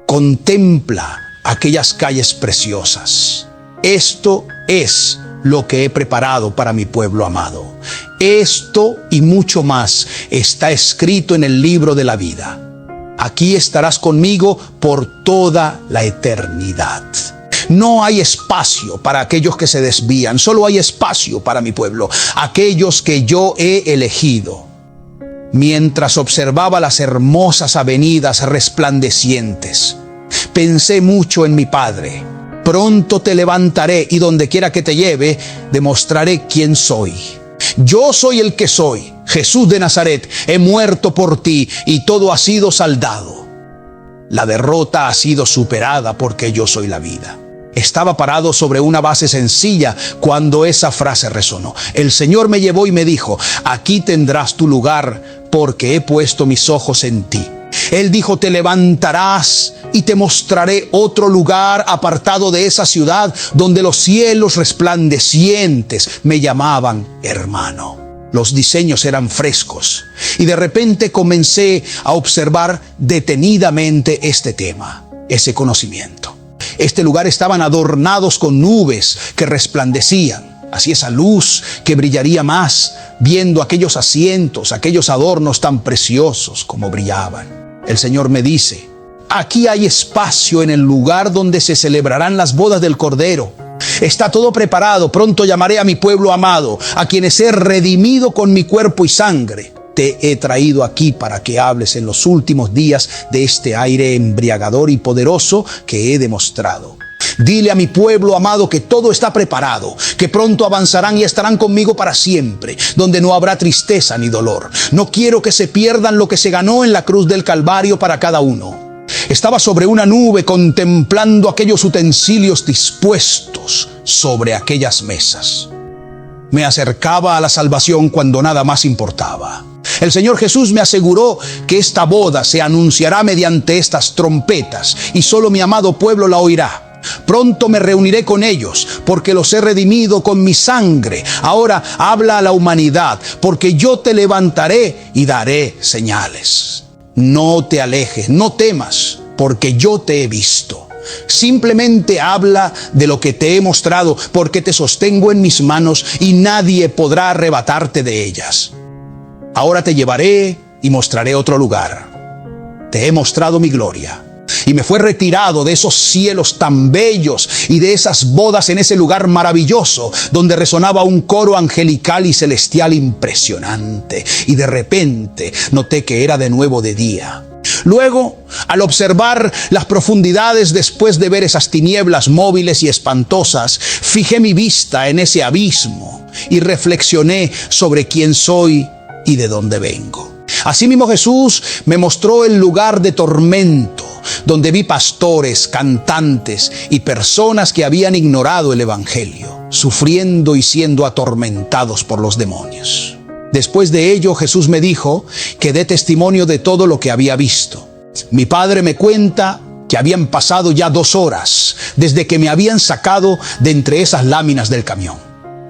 Contempla aquellas calles preciosas. Esto es lo que he preparado para mi pueblo amado. Esto y mucho más está escrito en el libro de la vida. Aquí estarás conmigo por toda la eternidad. No hay espacio para aquellos que se desvían, solo hay espacio para mi pueblo, aquellos que yo he elegido. Mientras observaba las hermosas avenidas resplandecientes, pensé mucho en mi Padre. Pronto te levantaré y donde quiera que te lleve, demostraré quién soy. Yo soy el que soy, Jesús de Nazaret. He muerto por ti y todo ha sido saldado. La derrota ha sido superada porque yo soy la vida. Estaba parado sobre una base sencilla cuando esa frase resonó. El Señor me llevó y me dijo: aquí tendrás tu lugar porque he puesto mis ojos en ti. Él dijo: te levantarás y te mostraré otro lugar apartado de esa ciudad donde los cielos resplandecientes me llamaban hermano. Los diseños eran frescos y de repente comencé a observar detenidamente este tema, ese conocimiento. Este lugar estaban adornados con nubes que resplandecían. Así esa luz que brillaría más viendo aquellos asientos, aquellos adornos tan preciosos como brillaban. El Señor me dice: aquí hay espacio en el lugar donde se celebrarán las bodas del Cordero. Está todo preparado. Pronto llamaré a mi pueblo amado, a quienes he redimido con mi cuerpo y sangre. Te he traído aquí para que hables en los últimos días de este aire embriagador y poderoso que he demostrado. Dile a mi pueblo amado que todo está preparado, que pronto avanzarán y estarán conmigo para siempre, donde no habrá tristeza ni dolor. No quiero que se pierdan lo que se ganó en la cruz del Calvario para cada uno. Estaba sobre una nube contemplando aquellos utensilios dispuestos sobre aquellas mesas. Me acercaba a la salvación cuando nada más importaba. El Señor Jesús me aseguró que esta boda se anunciará mediante estas trompetas y solo mi amado pueblo la oirá. Pronto me reuniré con ellos porque los he redimido con mi sangre. Ahora habla a la humanidad, porque yo te levantaré y daré señales. No te alejes, no temas, porque yo te he visto. Simplemente habla de lo que te he mostrado, porque te sostengo en mis manos y nadie podrá arrebatarte de ellas. Ahora te llevaré y mostraré otro lugar. Te he mostrado mi gloria. Y me fue retirado de esos cielos tan bellos y de esas bodas en ese lugar maravilloso donde resonaba un coro angelical y celestial impresionante. Y de repente noté que era de nuevo de día. Luego, al observar las profundidades después de ver esas tinieblas móviles y espantosas, fijé mi vista en ese abismo y reflexioné sobre quién soy y de dónde vengo. Asimismo Jesús me mostró el lugar de tormento, donde vi pastores, cantantes y personas que habían ignorado el Evangelio, sufriendo y siendo atormentados por los demonios. Después de ello, Jesús me dijo que dé testimonio de todo lo que había visto. Mi padre me cuenta que habían pasado ya 2 horas desde que me habían sacado de entre esas láminas del camión.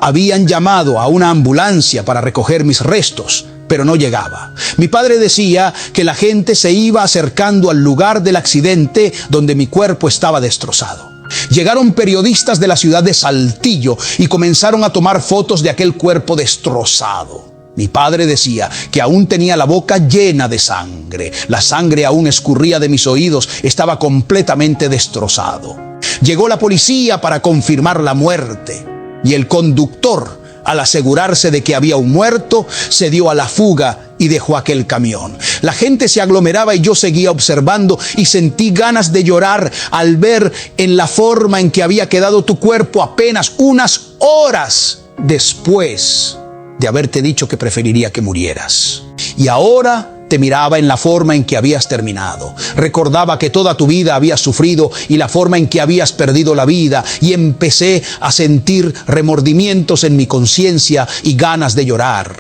Habían llamado a una ambulancia para recoger mis restos, pero no llegaba. Mi padre decía que la gente se iba acercando al lugar del accidente donde mi cuerpo estaba destrozado. Llegaron periodistas de la ciudad de Saltillo y comenzaron a tomar fotos de aquel cuerpo destrozado. Mi padre decía que aún tenía la boca llena de sangre. La sangre aún escurría de mis oídos. Estaba completamente destrozado. Llegó la policía para confirmar la muerte. Y el conductor, al asegurarse de que había un muerto, se dio a la fuga y dejó aquel camión. La gente se aglomeraba y yo seguía observando y sentí ganas de llorar al ver en la forma en que había quedado tu cuerpo apenas unas horas después de haberte dicho que preferiría que murieras. Y ahora te miraba en la forma en que habías terminado. Recordaba que toda tu vida habías sufrido y la forma en que habías perdido la vida, y empecé a sentir remordimientos en mi conciencia y ganas de llorar.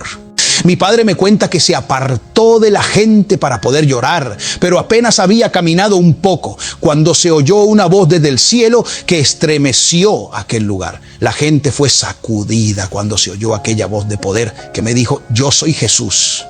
Mi padre me cuenta que se apartó de la gente para poder llorar, pero apenas había caminado un poco cuando se oyó una voz desde el cielo que estremeció aquel lugar. La gente fue sacudida cuando se oyó aquella voz de poder que me dijo: yo soy Jesús,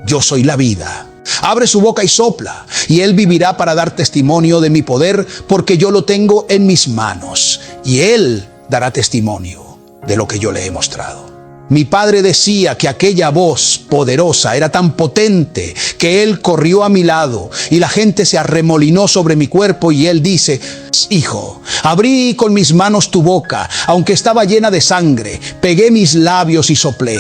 yo soy la vida. Abre su boca y sopla, y Él vivirá para dar testimonio de mi poder, porque yo lo tengo en mis manos, y Él dará testimonio de lo que yo le he mostrado. Mi padre decía que aquella voz poderosa era tan potente que él corrió a mi lado y la gente se arremolinó sobre mi cuerpo, y él dice: hijo, abrí con mis manos tu boca, aunque estaba llena de sangre, pegué mis labios y soplé.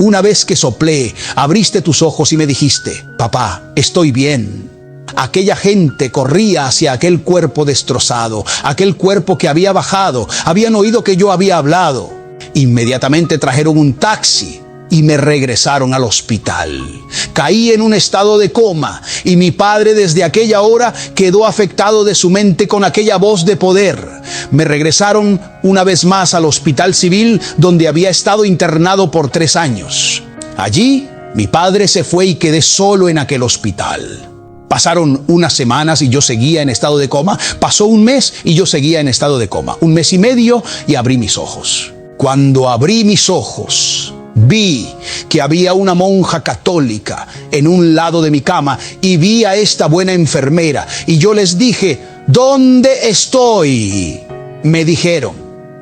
Una vez que soplé, abriste tus ojos y me dijiste: papá, estoy bien. Aquella gente corría hacia aquel cuerpo destrozado, aquel cuerpo que había bajado. Habían oído que yo había hablado. Inmediatamente trajeron un taxi y me regresaron al hospital. Caí en un estado de coma, y mi padre desde aquella hora quedó afectado de su mente con aquella voz de poder. Me regresaron una vez más al hospital civil, donde había estado internado por 3 años. Allí mi padre se fue y quedé solo en aquel hospital. Pasaron unas semanas y yo seguía en estado de coma. Pasó un mes y yo seguía en estado de coma. 1 mes y medio y abrí mis ojos. Cuando abrí mis ojos, vi que había una monja católica en un lado de mi cama, y vi a esta buena enfermera, y yo les dije: ¿dónde estoy? Me dijeron: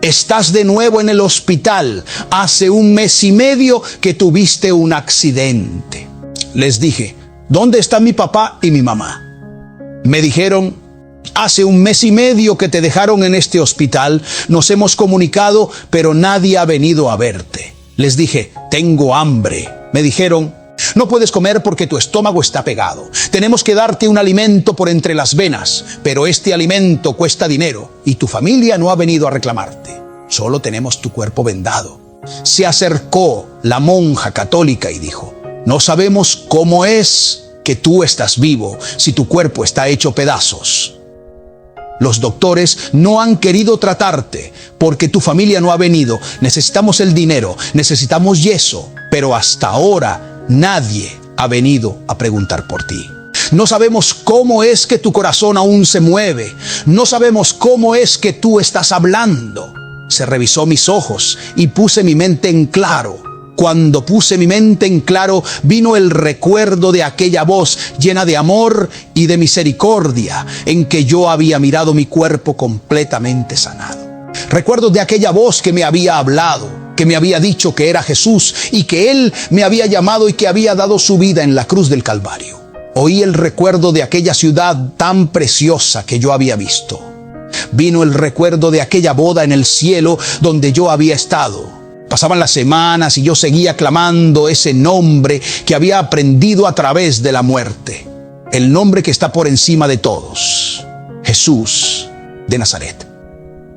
estás de nuevo en el hospital. Hace 1 mes y medio que tuviste un accidente. Les dije: ¿dónde están mi papá y mi mamá? Me dijeron: hace 1 mes y medio que te dejaron en este hospital. Nos hemos comunicado, pero nadie ha venido a verte. Les dije: tengo hambre. Me dijeron: no puedes comer porque tu estómago está pegado. Tenemos que darte un alimento por entre las venas, pero este alimento cuesta dinero y tu familia no ha venido a reclamarte. Solo tenemos tu cuerpo vendado. Se acercó la monja católica y dijo: no sabemos cómo es que tú estás vivo si tu cuerpo está hecho pedazos. Los doctores no han querido tratarte porque tu familia no ha venido. Necesitamos el dinero, necesitamos yeso, pero hasta ahora nadie ha venido a preguntar por ti. No sabemos cómo es que tu corazón aún se mueve. No sabemos cómo es que tú estás hablando. Se revisó mis ojos y puse mi mente en claro. Cuando puse mi mente en claro, vino el recuerdo de aquella voz llena de amor y de misericordia, en que yo había mirado mi cuerpo completamente sanado. Recuerdo de aquella voz que me había hablado, que me había dicho que era Jesús y que Él me había llamado y que había dado su vida en la cruz del Calvario. Oí el recuerdo de aquella ciudad tan preciosa que yo había visto. Vino el recuerdo de aquella boda en el cielo donde yo había estado. Pasaban las semanas y yo seguía clamando ese nombre que había aprendido a través de la muerte. El nombre que está por encima de todos: Jesús de Nazaret.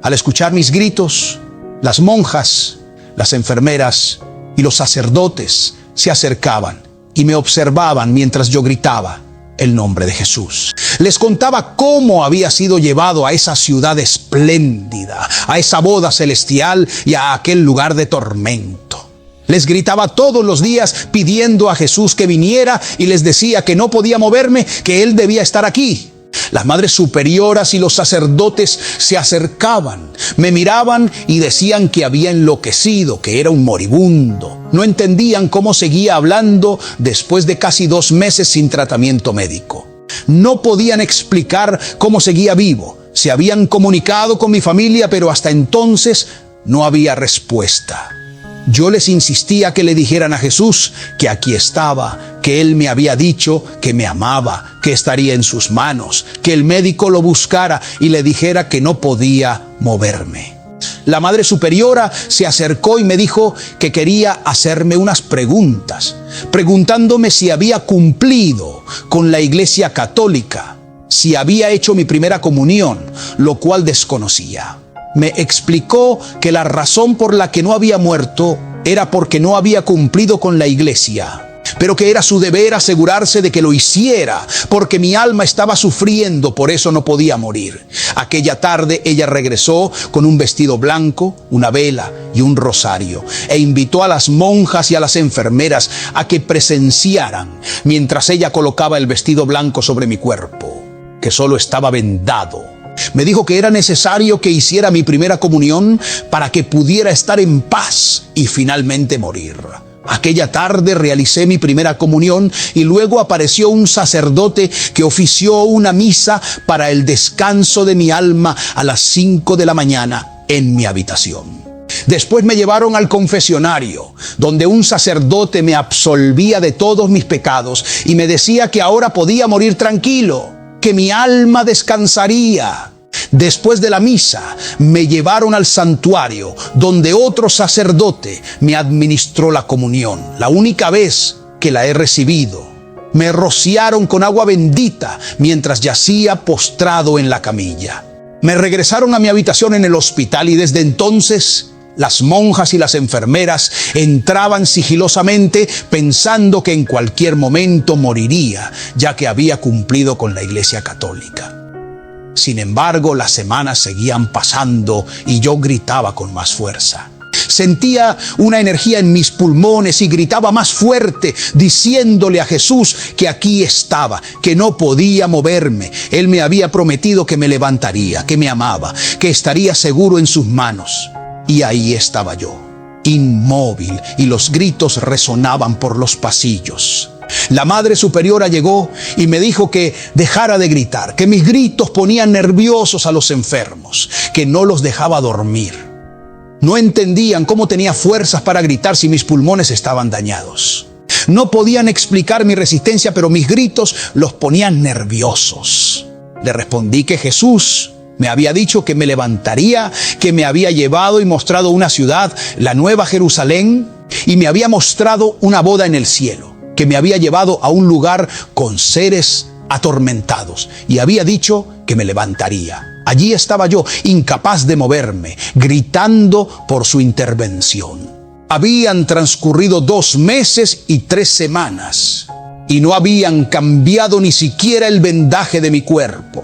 Al escuchar mis gritos, las monjas, las enfermeras y los sacerdotes se acercaban y me observaban mientras yo gritaba el nombre de Jesús. Les contaba cómo había sido llevado a esa ciudad espléndida, a esa boda celestial y a aquel lugar de tormento. Les gritaba todos los días pidiendo a Jesús que viniera, y les decía que no podía moverme, que Él debía estar aquí. Las madres superioras y los sacerdotes se acercaban, me miraban y decían que había enloquecido, que era un moribundo. No entendían cómo seguía hablando después de casi 2 meses sin tratamiento médico. No podían explicar cómo seguía vivo. Se habían comunicado con mi familia, pero hasta entonces no había respuesta. Yo les insistía que le dijeran a Jesús que aquí estaba, que Él me había dicho que me amaba, que estaría en sus manos, que el médico lo buscara y le dijera que no podía moverme. La Madre Superiora se acercó y me dijo que quería hacerme unas preguntas, preguntándome si había cumplido con la Iglesia Católica, si había hecho mi primera comunión, lo cual desconocía. Me explicó que la razón por la que no había muerto era porque no había cumplido con la Iglesia, pero que era su deber asegurarse de que lo hiciera, porque mi alma estaba sufriendo, por eso no podía morir. Aquella tarde ella regresó con un vestido blanco, una vela y un rosario, e invitó a las monjas y a las enfermeras a que presenciaran mientras ella colocaba el vestido blanco sobre mi cuerpo, que solo estaba vendado. Me dijo que era necesario que hiciera mi primera comunión para que pudiera estar en paz y finalmente morir. Aquella tarde realicé mi primera comunión y luego apareció un sacerdote que ofició una misa para el descanso de mi alma a las 5 de la mañana en mi habitación. Después me llevaron al confesionario, donde un sacerdote me absolvía de todos mis pecados y me decía que ahora podía morir tranquilo, que mi alma descansaría. Después de la misa, me llevaron al santuario, donde otro sacerdote me administró la comunión, la única vez que la he recibido. Me rociaron con agua bendita mientras yacía postrado en la camilla. Me regresaron a mi habitación en el hospital y desde entonces las monjas y las enfermeras entraban sigilosamente pensando que en cualquier momento moriría, ya que había cumplido con la Iglesia Católica. Sin embargo, las semanas seguían pasando y yo gritaba con más fuerza. Sentía una energía en mis pulmones y gritaba más fuerte, diciéndole a Jesús que aquí estaba, que no podía moverme. Él me había prometido que me levantaría, que me amaba, que estaría seguro en sus manos. Y ahí estaba yo, inmóvil, y los gritos resonaban por los pasillos. La Madre Superiora llegó y me dijo que dejara de gritar, que mis gritos ponían nerviosos a los enfermos, que no los dejaba dormir. No entendían cómo tenía fuerzas para gritar si mis pulmones estaban dañados. No podían explicar mi resistencia, pero mis gritos los ponían nerviosos. Le respondí que Jesús me había dicho que me levantaría, que me había llevado y mostrado una ciudad, la Nueva Jerusalén, y me había mostrado una boda en el cielo, que me había llevado a un lugar con seres atormentados y había dicho que me levantaría. Allí estaba yo, incapaz de moverme, gritando por su intervención. Habían transcurrido 2 meses y 3 semanas y no habían cambiado ni siquiera el vendaje de mi cuerpo.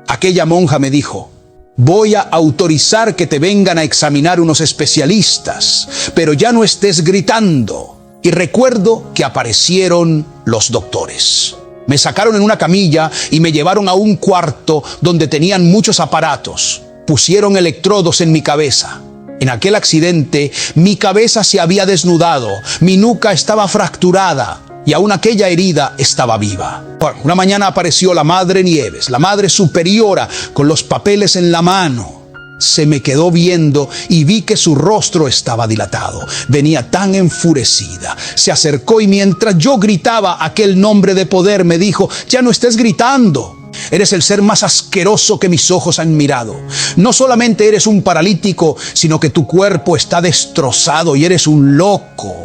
Aquella monja me dijo: voy a autorizar que te vengan a examinar unos especialistas, pero ya no estés gritando. Y recuerdo que aparecieron los doctores. Me sacaron en una camilla y me llevaron a un cuarto donde tenían muchos aparatos. Pusieron electrodos en mi cabeza. En aquel accidente, mi cabeza se había desnudado, mi nuca estaba fracturada y aún aquella herida estaba viva. Bueno, una mañana apareció la Madre Nieves, la Madre Superiora, con los papeles en la mano. Se me quedó viendo y vi que su rostro estaba dilatado. Venía tan enfurecida. Se acercó y mientras yo gritaba aquel nombre de poder, me dijo: ya no estés gritando. Eres el ser más asqueroso que mis ojos han mirado. No solamente eres un paralítico, sino que tu cuerpo está destrozado y eres un loco.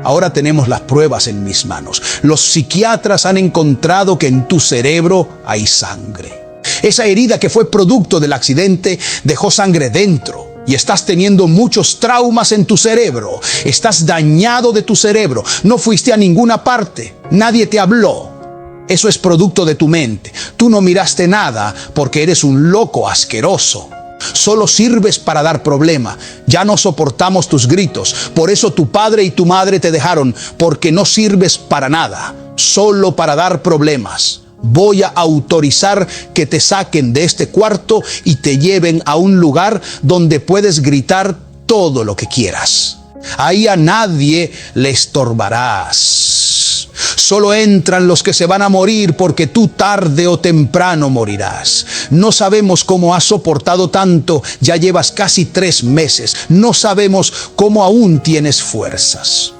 Ahora tenemos las pruebas en mis manos. Los psiquiatras han encontrado que en tu cerebro hay sangre. Esa herida que fue producto del accidente dejó sangre dentro y estás teniendo muchos traumas en tu cerebro. Estás dañado de tu cerebro. No fuiste a ninguna parte. Nadie te habló. Eso es producto de tu mente. Tú no miraste nada porque eres un loco asqueroso. Solo sirves para dar problema. Ya no soportamos tus gritos. Por eso tu padre y tu madre te dejaron, porque no sirves para nada, solo para dar problemas. Voy a autorizar que te saquen de este cuarto y te lleven a un lugar donde puedes gritar todo lo que quieras. Ahí a nadie le estorbarás. Solo entran los que se van a morir porque tú tarde o temprano morirás. no sabemos cómo has soportado tanto, ya llevas casi 3 meses, no sabemos cómo aún tienes fuerzas.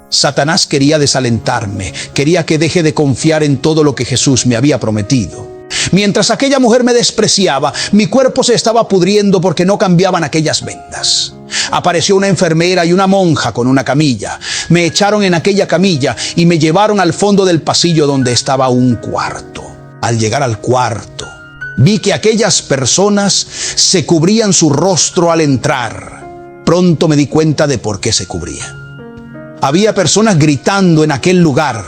Satanás quería desalentarme, quería que deje de confiar en todo lo que Jesús me había prometido. Mientras aquella mujer me despreciaba, mi cuerpo se estaba pudriendo porque no cambiaban aquellas vendas. Apareció una enfermera y una monja con una camilla. Me echaron en aquella camilla y me llevaron al fondo del pasillo donde estaba un cuarto. Al llegar al cuarto, vi que aquellas personas se cubrían su rostro al entrar. Pronto me di cuenta de por qué se cubría. Había personas gritando en aquel lugar.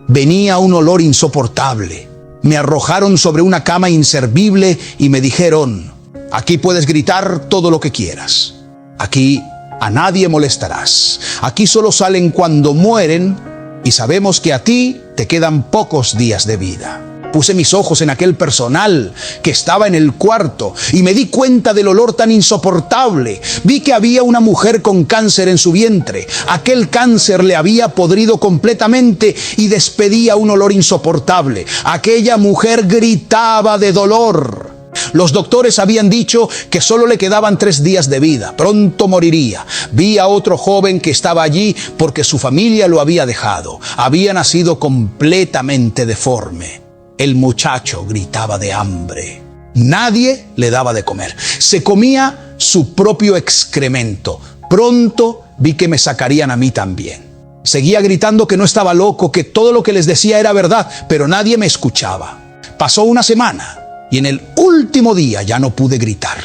Venía un olor insoportable. Me arrojaron sobre una cama inservible y me dijeron: aquí puedes gritar todo lo que quieras. Aquí a nadie molestarás. Aquí solo salen cuando mueren y sabemos que a ti te quedan pocos días de vida. Puse mis ojos en aquel personal que estaba en el cuarto y me di cuenta del olor tan insoportable. Vi que había una mujer con cáncer en su vientre. Aquel cáncer le había podrido completamente y despedía un olor insoportable. Aquella mujer gritaba de dolor. Los doctores habían dicho que solo le quedaban 3 días de vida. Pronto moriría. Vi a otro joven que estaba allí porque su familia lo había dejado. Había nacido completamente deforme. El muchacho gritaba de hambre. Nadie le daba de comer. Se comía su propio excremento. Pronto vi que me sacarían a mí también. Seguía gritando que no estaba loco, que todo lo que les decía era verdad, pero nadie me escuchaba. Pasó una semana y en el último día ya no pude gritar.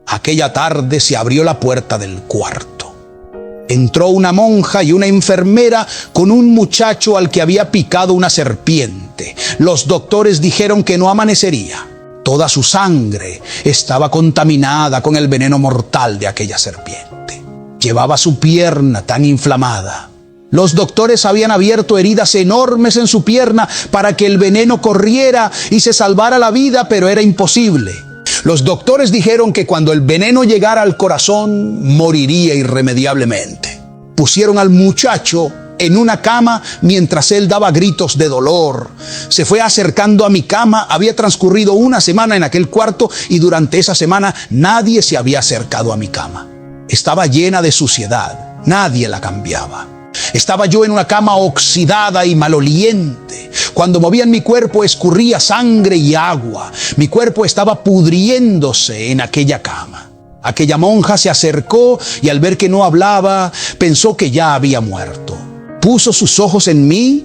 Aquella tarde se abrió la puerta del cuarto. Entró una monja y una enfermera con un muchacho al que había picado una serpiente. Los doctores dijeron que no amanecería. Toda su sangre estaba contaminada con el veneno mortal de aquella serpiente. Llevaba su pierna tan inflamada. Los doctores habían abierto heridas enormes en su pierna para que el veneno corriera y se salvara la vida, pero era imposible. Los doctores dijeron que cuando el veneno llegara al corazón, moriría irremediablemente. Pusieron al muchacho en una cama mientras él daba gritos de dolor. Se fue acercando a mi cama. Había transcurrido una semana en aquel cuarto y durante esa semana nadie se había acercado a mi cama. Estaba llena de suciedad. Nadie la cambiaba. Estaba yo en una cama oxidada y maloliente. Cuando movían mi cuerpo escurría sangre y agua. Mi cuerpo estaba pudriéndose en aquella cama. Aquella monja se acercó y al ver que no hablaba, pensó que ya había muerto. Puso sus ojos en mí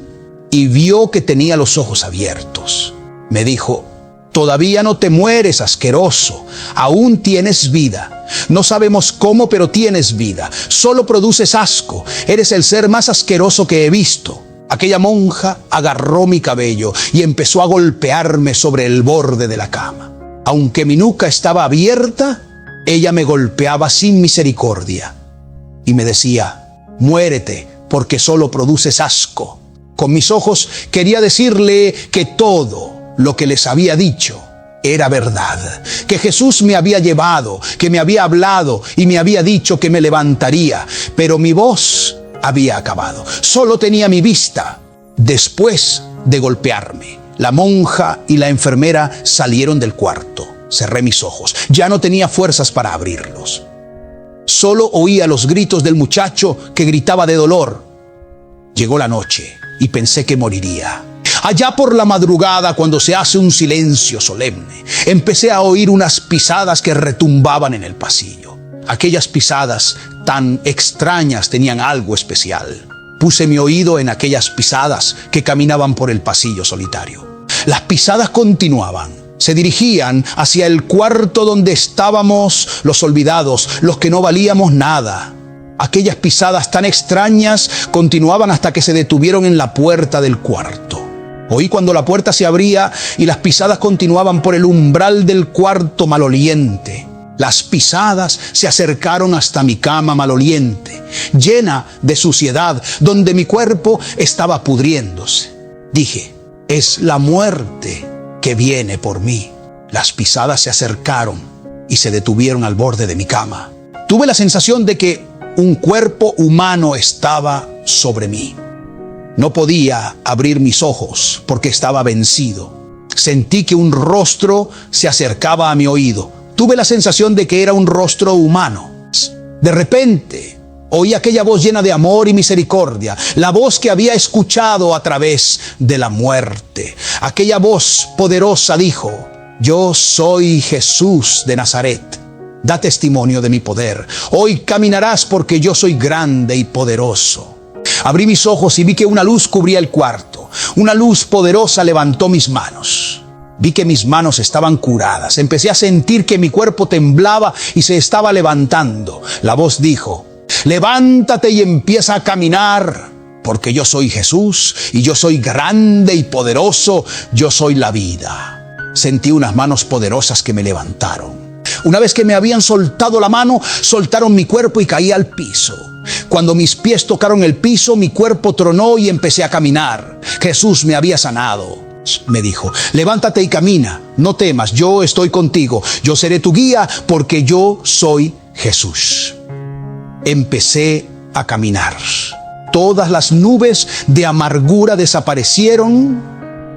y vio que tenía los ojos abiertos. Me dijo: todavía no te mueres, asqueroso. Aún tienes vida. No sabemos cómo, pero tienes vida. Solo produces asco. Eres el ser más asqueroso que he visto. Aquella monja agarró mi cabello y empezó a golpearme sobre el borde de la cama. Aunque mi nuca estaba abierta, ella me golpeaba sin misericordia. Y me decía: muérete, porque solo produces asco. Con mis ojos quería decirle que todo lo que les había dicho era verdad, que Jesús me había llevado, que me había hablado y me había dicho que me levantaría, pero mi voz había acabado. Solo tenía mi vista. Después de golpearme, la monja y la enfermera salieron del cuarto. Cerré mis ojos. Ya no tenía fuerzas para abrirlos. Solo oía los gritos del muchacho que gritaba de dolor. Llegó la noche y pensé que moriría. Allá por la madrugada, cuando se hace un silencio solemne, empecé a oír unas pisadas que retumbaban en el pasillo. Aquellas pisadas tan extrañas tenían algo especial. Puse mi oído en aquellas pisadas que caminaban por el pasillo solitario. Las pisadas continuaban. Se dirigían hacia el cuarto donde estábamos los olvidados, los que no valíamos nada. Aquellas pisadas tan extrañas continuaban hasta que se detuvieron en la puerta del cuarto. Oí cuando la puerta se abría y las pisadas continuaban por el umbral del cuarto maloliente. Las pisadas se acercaron hasta mi cama maloliente, llena de suciedad, donde mi cuerpo estaba pudriéndose. Dije: es la muerte que viene por mí. Las pisadas se acercaron y se detuvieron al borde de mi cama. Tuve la sensación de que un cuerpo humano estaba sobre mí. No podía abrir mis ojos porque estaba vencido. Sentí que un rostro se acercaba a mi oído. Tuve la sensación de que era un rostro humano. De repente, oí aquella voz llena de amor y misericordia, la voz que había escuchado a través de la muerte. Aquella voz poderosa dijo: yo soy Jesús de Nazaret. Da testimonio de mi poder. Hoy caminarás porque yo soy grande y poderoso. Abrí mis ojos y vi que una luz cubría el cuarto. Una luz poderosa levantó mis manos. Vi que mis manos estaban curadas. Empecé a sentir que mi cuerpo temblaba y se estaba levantando. La voz dijo: levántate y empieza a caminar, porque yo soy Jesús y yo soy grande y poderoso. Yo soy la vida. Sentí unas manos poderosas que me levantaron. Una vez que me habían soltado la mano, soltaron mi cuerpo y caí al piso. Cuando mis pies tocaron el piso, mi cuerpo tronó y empecé a caminar. Jesús me había sanado. Me dijo: levántate y camina, no temas, yo estoy contigo, yo seré tu guía porque yo soy Jesús. Empecé a caminar. Todas las nubes de amargura desaparecieron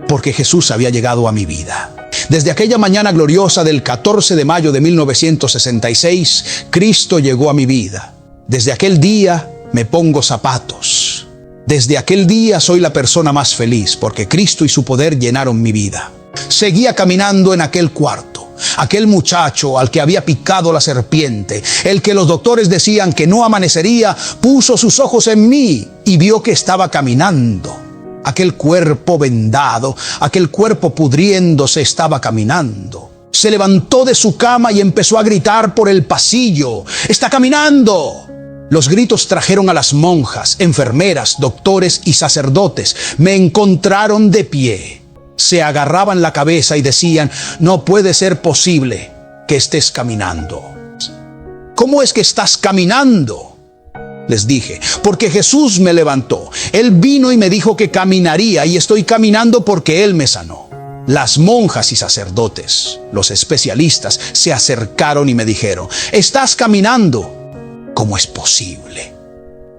porque Jesús había llegado a mi vida. Desde aquella mañana gloriosa del 14 de mayo de 1966, Cristo llegó a mi vida. Desde aquel día me pongo zapatos. Desde aquel día soy la persona más feliz porque Cristo y su poder llenaron mi vida. Seguía caminando en aquel cuarto. Aquel muchacho al que había picado la serpiente, el que los doctores decían que no amanecería, puso sus ojos en mí y vio que estaba caminando. Aquel cuerpo vendado, aquel cuerpo pudriéndose estaba caminando. Se levantó de su cama y empezó a gritar por el pasillo: ¡está caminando! Los gritos trajeron a las monjas, enfermeras, doctores y sacerdotes. Me encontraron de pie. Se agarraban la cabeza y decían: no puede ser posible que estés caminando. ¿Cómo es que estás caminando? Les dije: porque Jesús me levantó. Él vino y me dijo que caminaría y estoy caminando porque Él me sanó. Las monjas y sacerdotes, los especialistas, se acercaron y me dijeron: estás caminando. ¿Cómo es posible?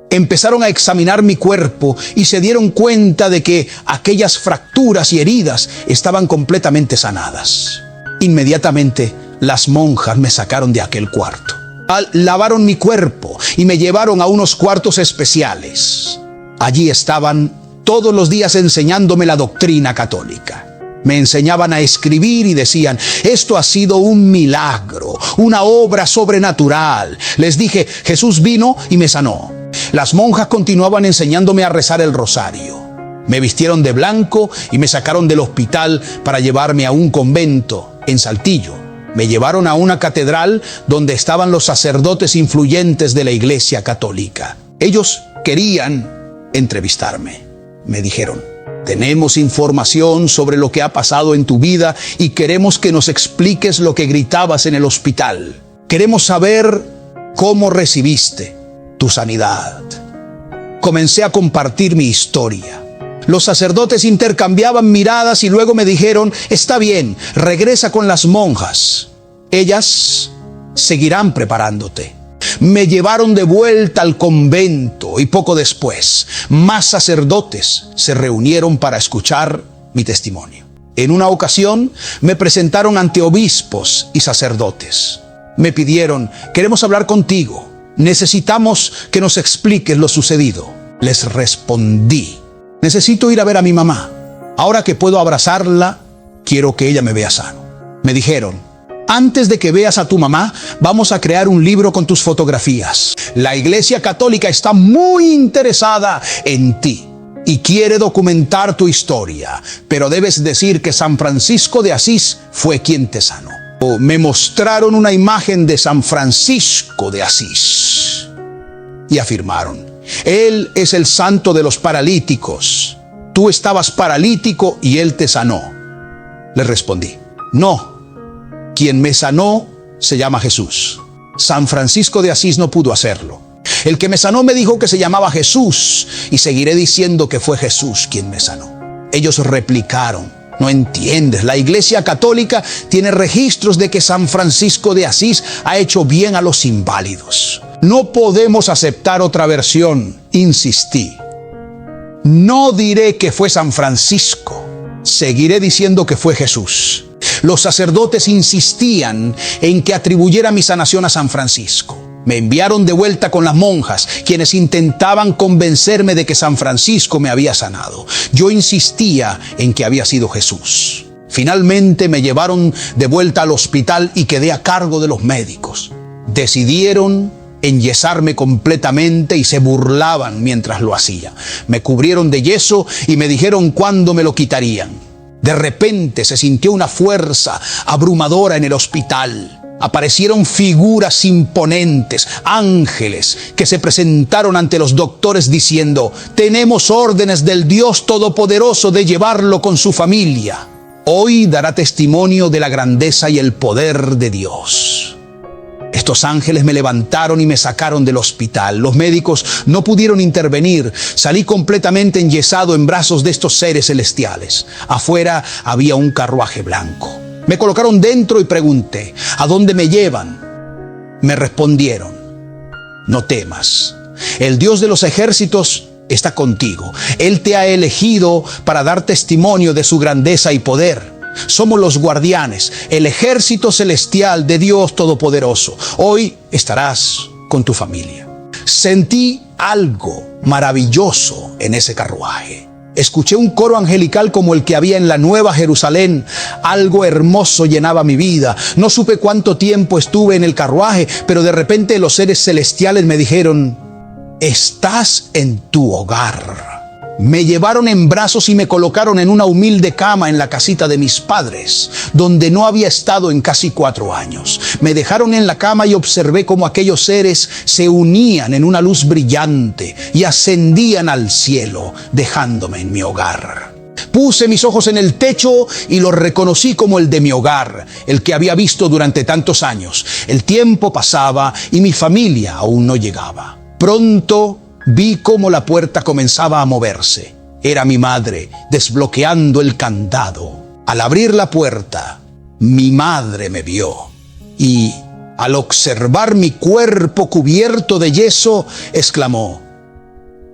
Empezaron a examinar mi cuerpo y se dieron cuenta de que aquellas fracturas y heridas estaban completamente sanadas. Inmediatamente las monjas me sacaron de aquel cuarto. Lavaron mi cuerpo y me llevaron a unos cuartos especiales. Allí estaban todos los días enseñándome la doctrina católica. Me enseñaban a escribir y decían: esto ha sido un milagro, una obra sobrenatural. Les dije: Jesús vino y me sanó. Las monjas continuaban enseñándome a rezar el rosario. Me vistieron de blanco y me sacaron del hospital para llevarme a un convento en Saltillo. Me llevaron a una catedral donde estaban los sacerdotes influyentes de la Iglesia Católica. Ellos querían entrevistarme. Me dijeron: tenemos información sobre lo que ha pasado en tu vida y queremos que nos expliques lo que gritabas en el hospital. Queremos saber cómo recibiste tu sanidad. Comencé a compartir mi historia. Los sacerdotes intercambiaban miradas y luego me dijeron: está bien, regresa con las monjas. Ellas seguirán preparándote. Me llevaron de vuelta al convento y poco después, más sacerdotes se reunieron para escuchar mi testimonio. En una ocasión me presentaron ante obispos y sacerdotes. Me pidieron: queremos hablar contigo. Necesitamos que nos expliques lo sucedido. Les respondí: necesito ir a ver a mi mamá. Ahora que puedo abrazarla, quiero que ella me vea sano. Me dijeron: antes de que veas a tu mamá, vamos a crear un libro con tus fotografías. La Iglesia Católica está muy interesada en ti y quiere documentar tu historia, pero debes decir que San Francisco de Asís fue quien te sanó. Me mostraron una imagen de San Francisco de Asís y afirmaron: él es el santo de los paralíticos. Tú estabas paralítico y él te sanó. Le respondí: no, quien me sanó se llama Jesús. San Francisco de Asís no pudo hacerlo. El que me sanó me dijo que se llamaba Jesús y seguiré diciendo que fue Jesús quien me sanó. Ellos replicaron: no entiendes, la Iglesia Católica tiene registros de que San Francisco de Asís ha hecho bien a los inválidos. No podemos aceptar otra versión. Insistí: no diré que fue San Francisco, Seguiré diciendo que fue Jesús. Los sacerdotes insistían en que atribuyera mi sanación a San Francisco. Me enviaron de vuelta con las monjas, quienes intentaban convencerme de que San Francisco me había sanado. Yo insistía en que había sido Jesús. Finalmente me llevaron de vuelta al hospital y quedé a cargo de los médicos. Decidieron enyesarme completamente y se burlaban mientras lo hacía. Me cubrieron de yeso y me dijeron cuándo me lo quitarían. De repente se sintió una fuerza abrumadora en el hospital. Aparecieron figuras imponentes, ángeles, que se presentaron ante los doctores diciendo: tenemos órdenes del Dios Todopoderoso de llevarlo con su familia. Hoy dará testimonio de la grandeza y el poder de Dios. Estos ángeles me levantaron y me sacaron del hospital. Los médicos no pudieron intervenir. Salí completamente enyesado en brazos de estos seres celestiales. Afuera había un carruaje blanco. Me colocaron dentro y pregunté: ¿a dónde me llevan? Me respondieron: no temas. El Dios de los ejércitos está contigo. Él te ha elegido para dar testimonio de su grandeza y poder. Somos los guardianes, el ejército celestial de Dios Todopoderoso. Hoy estarás con tu familia. Sentí algo maravilloso en ese carruaje. Escuché un coro angelical como el que había en la Nueva Jerusalén. Algo hermoso llenaba mi vida. No supe cuánto tiempo estuve en el carruaje, pero de repente los seres celestiales me dijeron: estás en tu hogar. Me llevaron en brazos y me colocaron en una humilde cama en la casita de mis padres, donde no había estado en casi 4 años. Me dejaron en la cama y observé cómo aquellos seres se unían en una luz brillante y ascendían al cielo, dejándome en mi hogar. Puse mis ojos en el techo y lo reconocí como el de mi hogar, el que había visto durante tantos años. El tiempo pasaba y mi familia aún no llegaba. Pronto vi cómo la puerta comenzaba a moverse. Era mi madre desbloqueando el candado. Al abrir la puerta, mi madre me vio y, al observar mi cuerpo cubierto de yeso, exclamó: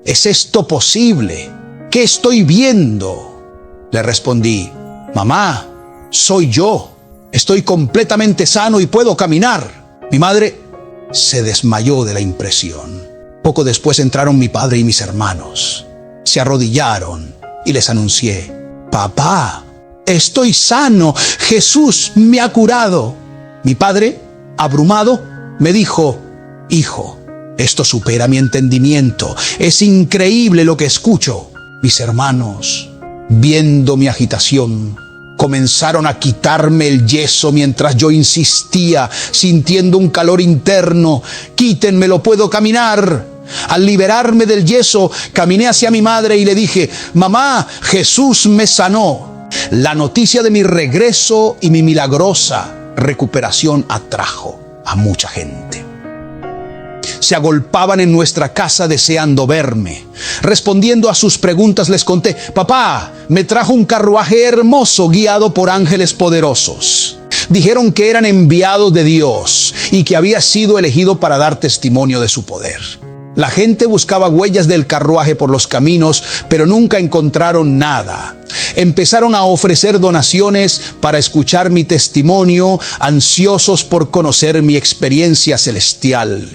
¿es esto posible? ¿Qué estoy viendo? Le respondí: mamá, soy yo. Estoy completamente sano y puedo caminar. Mi madre se desmayó de la impresión. Poco después entraron mi padre y mis hermanos. Se arrodillaron y les anuncié: papá, estoy sano. Jesús me ha curado. Mi padre, abrumado, me dijo: hijo, esto supera mi entendimiento. Es increíble lo que escucho. Mis hermanos, viendo mi agitación, comenzaron a quitarme el yeso mientras yo insistía, sintiendo un calor interno. Quítenmelo, puedo caminar. Al liberarme del yeso, caminé hacia mi madre y le dije: mamá, Jesús me sanó. La noticia de mi regreso y mi milagrosa recuperación atrajo a mucha gente. Se agolpaban en nuestra casa deseando verme. Respondiendo a sus preguntas les conté: papá, me trajo un carruaje hermoso guiado por ángeles poderosos. Dijeron que eran enviados de Dios y que había sido elegido para dar testimonio de su poder. La gente buscaba huellas del carruaje por los caminos, pero nunca encontraron nada. Empezaron a ofrecer donaciones para escuchar mi testimonio, ansiosos por conocer mi experiencia celestial.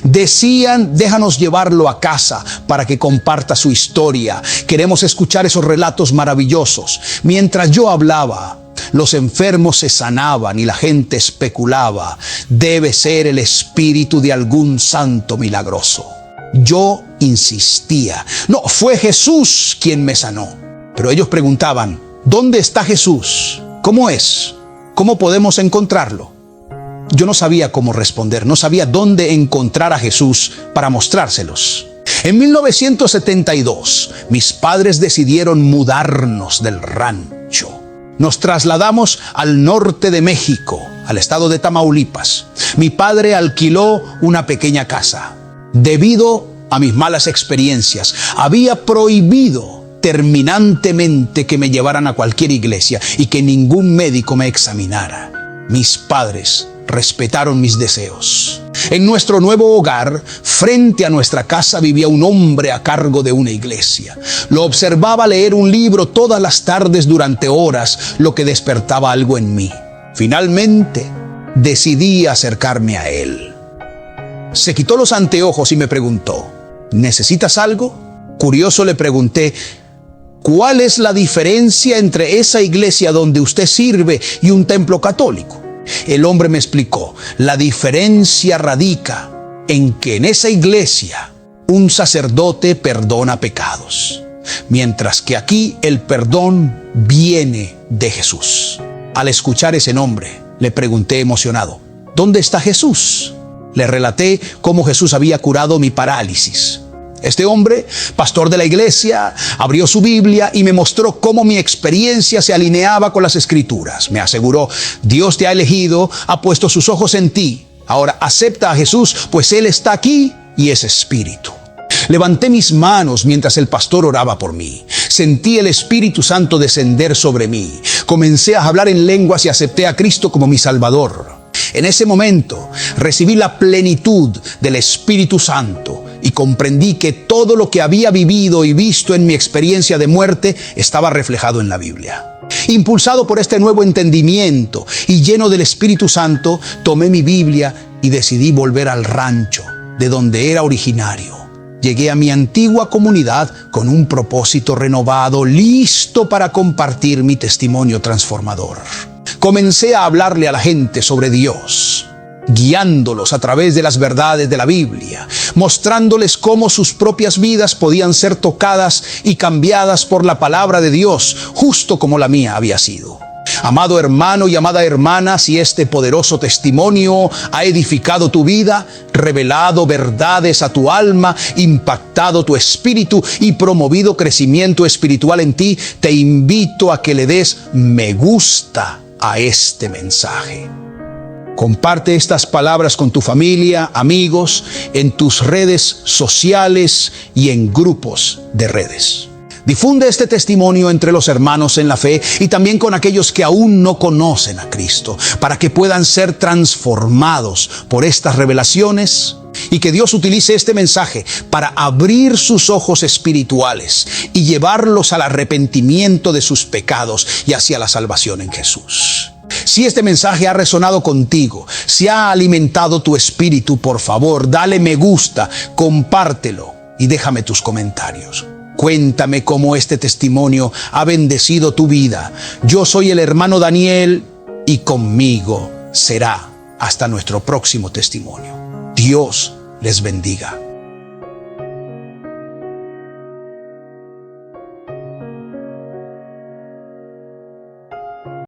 Decían: déjanos llevarlo a casa para que comparta su historia. Queremos escuchar esos relatos maravillosos. Mientras yo hablaba, los enfermos se sanaban y la gente especulaba: debe ser el espíritu de algún santo milagroso. Yo insistía: no, fue Jesús quien me sanó. Pero ellos preguntaban: ¿dónde está Jesús? ¿Cómo es? ¿Cómo podemos encontrarlo? Yo no sabía cómo responder, no sabía dónde encontrar a Jesús para mostrárselos. En 1972, mis padres decidieron mudarnos del rancho. Nos trasladamos al norte de México, al estado de Tamaulipas. Mi padre alquiló una pequeña casa. Debido a mis malas experiencias, había prohibido terminantemente que me llevaran a cualquier iglesia y que ningún médico me examinara. Mis padres respetaron mis deseos. En nuestro nuevo hogar, frente a nuestra casa, vivía un hombre a cargo de una iglesia. Lo observaba leer un libro todas las tardes durante horas, lo que despertaba algo en mí. Finalmente, decidí acercarme a él. Se quitó los anteojos y me preguntó, ¿necesitas algo? Curioso le pregunté, ¿cuál es la diferencia entre esa iglesia donde usted sirve y un templo católico? El hombre me explicó, la diferencia radica en que en esa iglesia un sacerdote perdona pecados, mientras que aquí el perdón viene de Jesús. Al escuchar ese nombre, le pregunté emocionado, ¿dónde está Jesús? Le relaté cómo Jesús había curado mi parálisis. Este hombre, pastor de la iglesia, abrió su Biblia y me mostró cómo mi experiencia se alineaba con las Escrituras. Me aseguró, Dios te ha elegido, ha puesto sus ojos en ti. Ahora acepta a Jesús, pues Él está aquí y es Espíritu. Levanté mis manos mientras el pastor oraba por mí. Sentí el Espíritu Santo descender sobre mí. Comencé a hablar en lenguas y acepté a Cristo como mi Salvador. En ese momento recibí la plenitud del Espíritu Santo y comprendí que todo lo que había vivido y visto en mi experiencia de muerte estaba reflejado en la Biblia. Impulsado por este nuevo entendimiento y lleno del Espíritu Santo, tomé mi Biblia y decidí volver al rancho de donde era originario. Llegué a mi antigua comunidad con un propósito renovado, listo para compartir mi testimonio transformador. Comencé a hablarle a la gente sobre Dios, guiándolos a través de las verdades de la Biblia, mostrándoles cómo sus propias vidas podían ser tocadas y cambiadas por la palabra de Dios, justo como la mía había sido. Amado hermano y amada hermana, si este poderoso testimonio ha edificado tu vida, revelado verdades a tu alma, impactado tu espíritu y promovido crecimiento espiritual en ti, te invito a que le des me gusta a este mensaje. Comparte estas palabras con tu familia, amigos, en tus redes sociales y en grupos de redes. Difunde este testimonio entre los hermanos en la fe y también con aquellos que aún no conocen a Cristo, para que puedan ser transformados por estas revelaciones y que Dios utilice este mensaje para abrir sus ojos espirituales y llevarlos al arrepentimiento de sus pecados y hacia la salvación en Jesús. Si este mensaje ha resonado contigo, si ha alimentado tu espíritu, por favor, dale me gusta, compártelo y déjame tus comentarios. Cuéntame cómo este testimonio ha bendecido tu vida. Yo soy el hermano Daniel y conmigo será hasta nuestro próximo testimonio. Dios les bendiga.